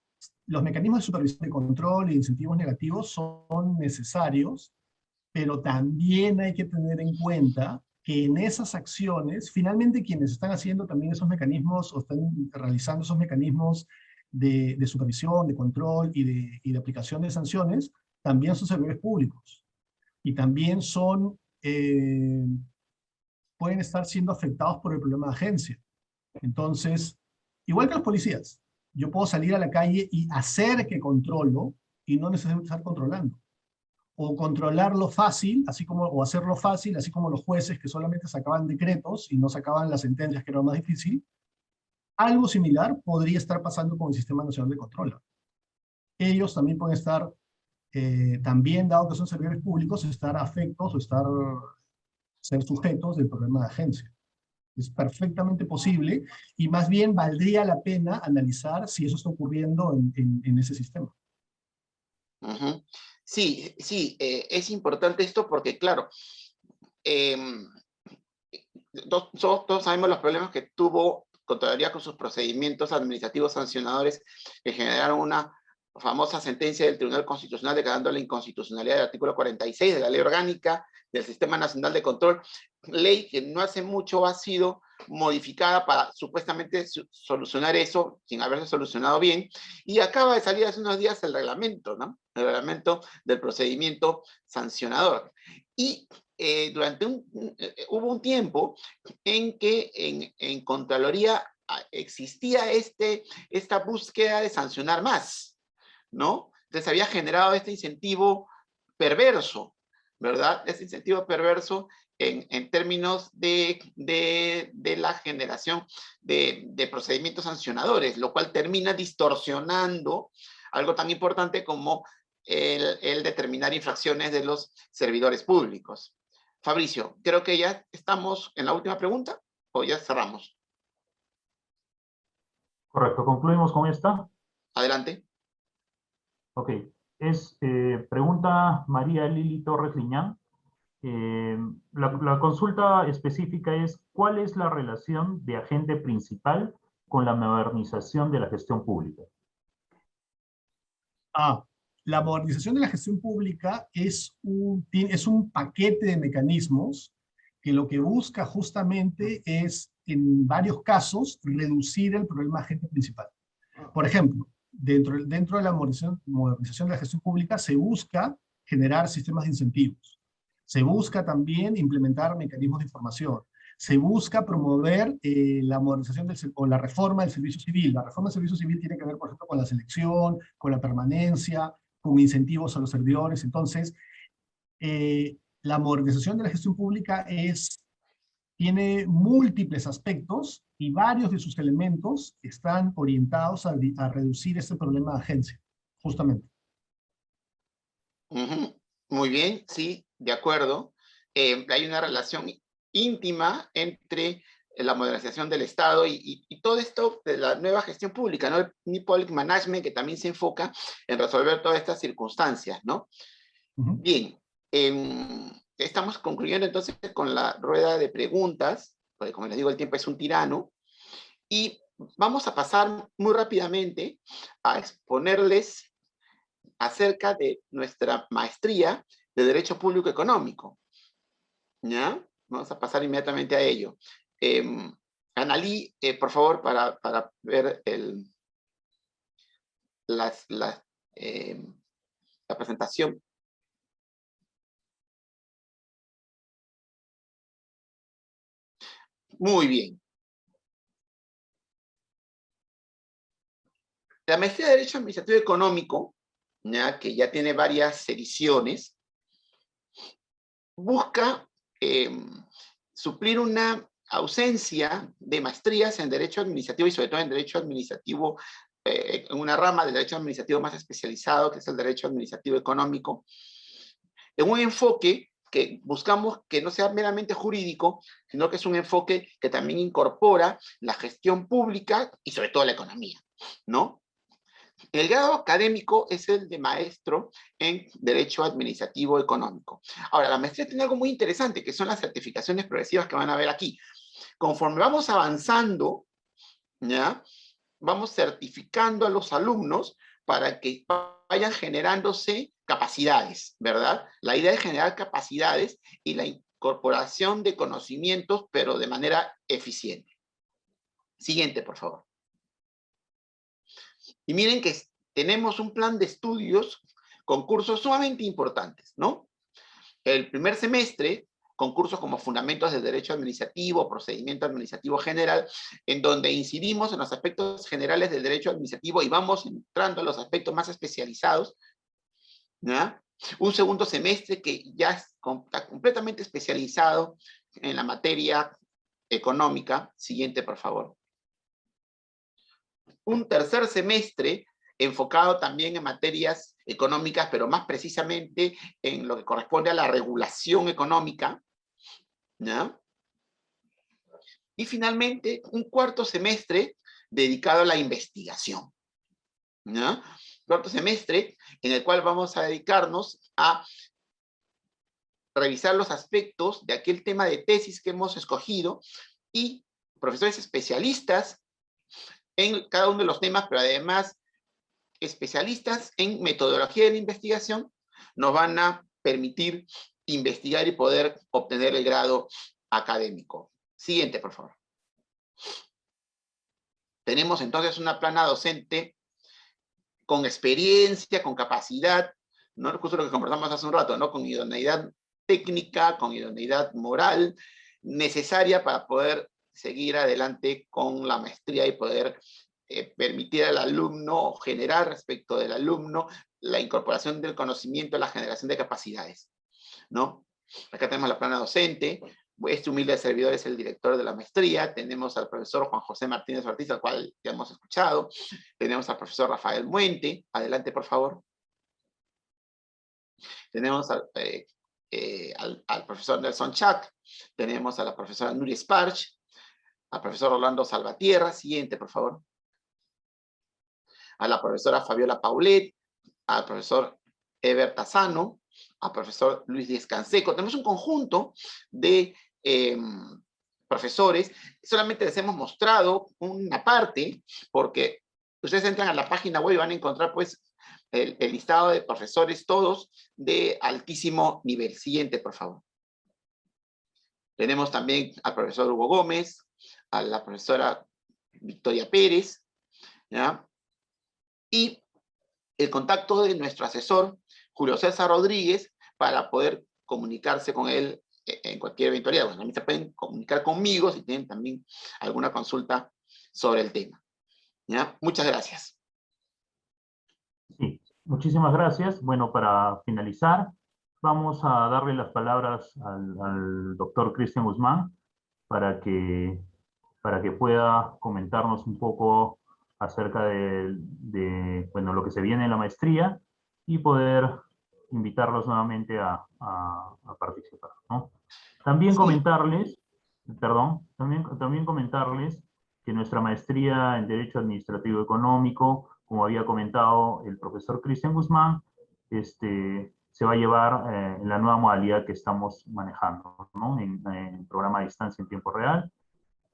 Los mecanismos de supervisión, de control y incentivos negativos son necesarios, pero también hay que tener en cuenta que en esas acciones, finalmente quienes están haciendo también esos mecanismos o están realizando esos mecanismos de supervisión, de control y de aplicación de sanciones, también son servidores públicos. Y también pueden estar siendo afectados por el problema de agencia. Entonces, igual que los policías, yo puedo salir a la calle y hacer que controlo y no necesariamente estar controlando. O controlarlo fácil, o hacerlo fácil, así como los jueces que solamente sacaban decretos y no sacaban las sentencias, que era lo más difícil. Algo similar podría estar pasando con el Sistema Nacional de Control. Ellos también pueden estar, también dado que son servidores públicos, estar afectos o ser sujetos del problema de agencia. Es perfectamente posible y más bien valdría la pena analizar si eso está ocurriendo en ese sistema. Uh-huh. Sí, sí, es importante esto porque, claro, todos sabemos los problemas que tuvo Contraloría con sus procedimientos administrativos sancionadores que generaron una famosa sentencia del Tribunal Constitucional declarando la inconstitucionalidad del artículo 46 de la Ley Orgánica del Sistema Nacional de Control, ley que no hace mucho ha sido modificada para supuestamente solucionar eso sin haberse solucionado bien, y acaba de salir hace unos días el reglamento, ¿no? El reglamento del procedimiento sancionador. Y hubo un tiempo en que en Contraloría existía esta búsqueda de sancionar más, ¿no? Entonces había generado este incentivo perverso, ¿verdad? Este incentivo perverso en términos de la generación de procedimientos sancionadores, lo cual termina distorsionando algo tan importante como el determinar infracciones de los servidores públicos. Fabricio, creo que ya estamos en la última pregunta, o ya cerramos. Correcto, concluimos con esta. Adelante. Ok, pregunta María Lili Torres Liñán. La consulta específica es, ¿cuál es la relación de agente principal con la modernización de la gestión pública? La modernización de la gestión pública es un paquete de mecanismos que lo que busca justamente es, en varios casos, reducir el problema agente principal. Por ejemplo, dentro de la modernización de la gestión pública se busca generar sistemas de incentivos. Se busca también implementar mecanismos de información. Se busca promover la modernización o la reforma del servicio civil. La reforma del servicio civil tiene que ver, por ejemplo, con la selección, con la permanencia, con incentivos a los servidores. Entonces, la modernización de la gestión pública tiene múltiples aspectos y varios de sus elementos están orientados a reducir este problema de agencia, justamente. Muy bien, sí, de acuerdo. Hay una relación íntima entre la modernización del Estado y todo esto de la nueva gestión pública, ¿no? El New Public Management, que también se enfoca en resolver todas estas circunstancias, ¿no? Bien, estamos concluyendo entonces con la rueda de preguntas, porque como les digo, el tiempo es un tirano, y vamos a pasar muy rápidamente a exponerles acerca de nuestra maestría de Derecho Público Económico. ¿Ya? Vamos a pasar inmediatamente a ello. Analí, por favor, para ver la presentación. Muy bien. La maestría de Derecho Administrativo Económico, ¿ya? Que ya tiene varias ediciones, busca suplir una ausencia de maestrías en Derecho Administrativo y sobre todo en Derecho Administrativo, en una rama del Derecho Administrativo más especializado, que es el Derecho Administrativo Económico, en un enfoque que buscamos que no sea meramente jurídico, sino que es un enfoque que también incorpora la gestión pública y sobre todo la economía, ¿no? El grado académico es el de maestro en Derecho Administrativo Económico. Ahora, la maestría tiene algo muy interesante, que son las certificaciones progresivas que van a ver aquí. Conforme vamos avanzando, ¿ya? Vamos certificando a los alumnos para que vayan generándose capacidades, ¿verdad? La idea es generar capacidades y la incorporación de conocimientos, pero de manera eficiente. Siguiente, por favor. Y miren que tenemos un plan de estudios con cursos sumamente importantes, ¿no? El primer semestre, con cursos como Fundamentos del Derecho Administrativo, Procedimiento Administrativo General, en donde incidimos en los aspectos generales del derecho administrativo y vamos entrando a los aspectos más especializados, ¿ya? Un segundo semestre que ya está completamente especializado en la materia económica. Siguiente, por favor. Un tercer semestre enfocado también en materias económicas, pero más precisamente en lo que corresponde a la regulación económica, ¿ya? Y finalmente, un cuarto semestre dedicado a la investigación, ¿ya? Cuarto semestre en el cual vamos a dedicarnos a revisar los aspectos de aquel tema de tesis que hemos escogido y profesores especialistas en cada uno de los temas, pero además especialistas en metodología de la investigación nos van a permitir investigar y poder obtener el grado académico. Siguiente, por favor. Tenemos entonces una plana docente con experiencia, con capacidad, ¿no? Justo lo que conversamos hace un rato, ¿no? Con idoneidad técnica, con idoneidad moral, necesaria para poder seguir adelante con la maestría y poder permitir al alumno, generar respecto del alumno, la incorporación del conocimiento, la generación de capacidades, ¿no? Acá tenemos la plana docente. Este humilde servidor es el director de la maestría. Tenemos al profesor Juan José Martínez Ortiz, al cual ya hemos escuchado. Tenemos al profesor Rafael Muente. Adelante, por favor. Tenemos al profesor Nelson Chac, tenemos a la profesora Nuria Sparch, al profesor Orlando Salvatierra, siguiente, por favor. A la profesora Fabiola Paulet, al profesor Eber Tassano, al profesor Luis Díez Canseco. Tenemos un conjunto de profesores. Solamente les hemos mostrado una parte, porque ustedes entran a la página web y van a encontrar pues el listado de profesores todos de altísimo nivel. Siguiente, por favor. Tenemos también al profesor Hugo Gómez, a la profesora Victoria Pérez, ¿ya? Y el contacto de nuestro asesor, Julio César Rodríguez, para poder comunicarse con él en cualquier eventualidad. Bueno, también se pueden comunicar conmigo si tienen también alguna consulta sobre el tema. ¿Ya? Muchas gracias. Sí, muchísimas gracias. Bueno, para finalizar, vamos a darle las palabras al doctor Cristian Guzmán para que pueda comentarnos un poco acerca bueno, lo que se viene en la maestría y poder invitarlos nuevamente a participar, ¿no? También comentarles, perdón, también comentarles que nuestra maestría en Derecho Administrativo Económico, como había comentado el profesor Cristian Guzmán, se va a llevar en la nueva modalidad que estamos manejando, ¿no? En programa a distancia en tiempo real.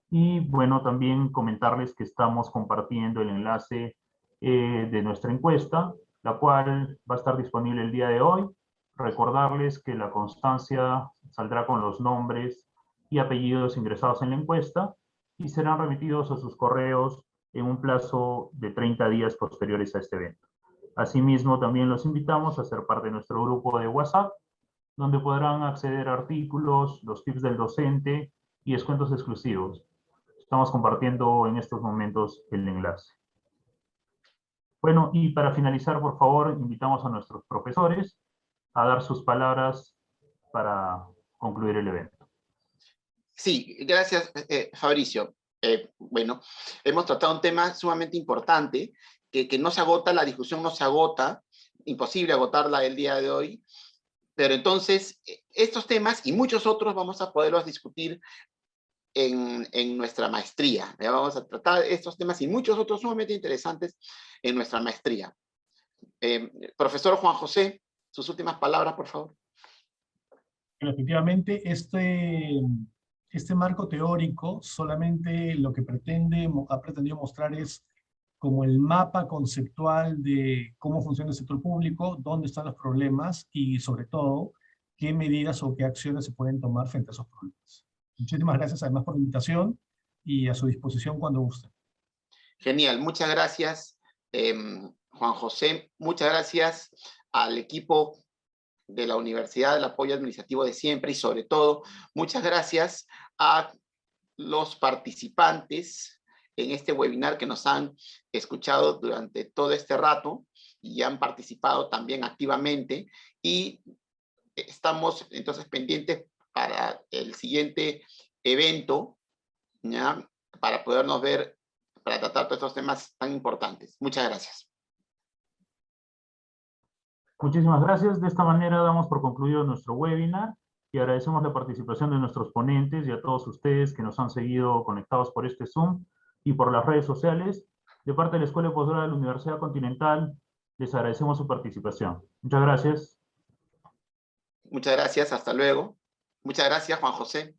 Y bueno, también comentarles que estamos compartiendo el enlace de nuestra encuesta, la cual va a estar disponible el día de hoy. Recordarles que la constancia saldrá con los nombres y apellidos ingresados en la encuesta y serán remitidos a sus correos en un plazo de 30 días posteriores a este evento. Asimismo, también los invitamos a ser parte de nuestro grupo de WhatsApp, donde podrán acceder a artículos, los tips del docente y descuentos exclusivos. Estamos compartiendo en estos momentos el enlace. Bueno, y para finalizar, por favor, invitamos a nuestros profesores a dar sus palabras para concluir el evento. Sí, gracias, Fabricio. Bueno, hemos tratado un tema sumamente importante, que no se agota, la discusión no se agota, imposible agotarla el día de hoy, pero entonces estos temas y muchos otros vamos a poderlos discutir en nuestra maestría. Ya vamos a tratar estos temas y muchos otros sumamente interesantes en nuestra maestría. Profesor Juan José, sus últimas palabras, por favor. Efectivamente, este marco teórico solamente lo que ha pretendido mostrar es como el mapa conceptual de cómo funciona el sector público, dónde están los problemas y sobre todo qué medidas o qué acciones se pueden tomar frente a esos problemas. Muchísimas gracias además por la invitación y a su disposición cuando guste. Genial, muchas gracias Juan José, muchas gracias al equipo de la Universidad del Apoyo Administrativo de siempre y sobre todo muchas gracias a los participantes en este webinar que nos han escuchado durante todo este rato y han participado también activamente y estamos entonces pendientes para el siguiente evento, ¿ya? Para podernos ver, para tratar todos estos temas tan importantes. Muchas gracias. Muchísimas gracias. De esta manera damos por concluido nuestro webinar y agradecemos la participación de nuestros ponentes y a todos ustedes que nos han seguido conectados por este Zoom y por las redes sociales. De parte de la Escuela de Posgrado de la Universidad Continental, les agradecemos su participación. Muchas gracias. Muchas gracias, hasta luego. Muchas gracias, Juan José.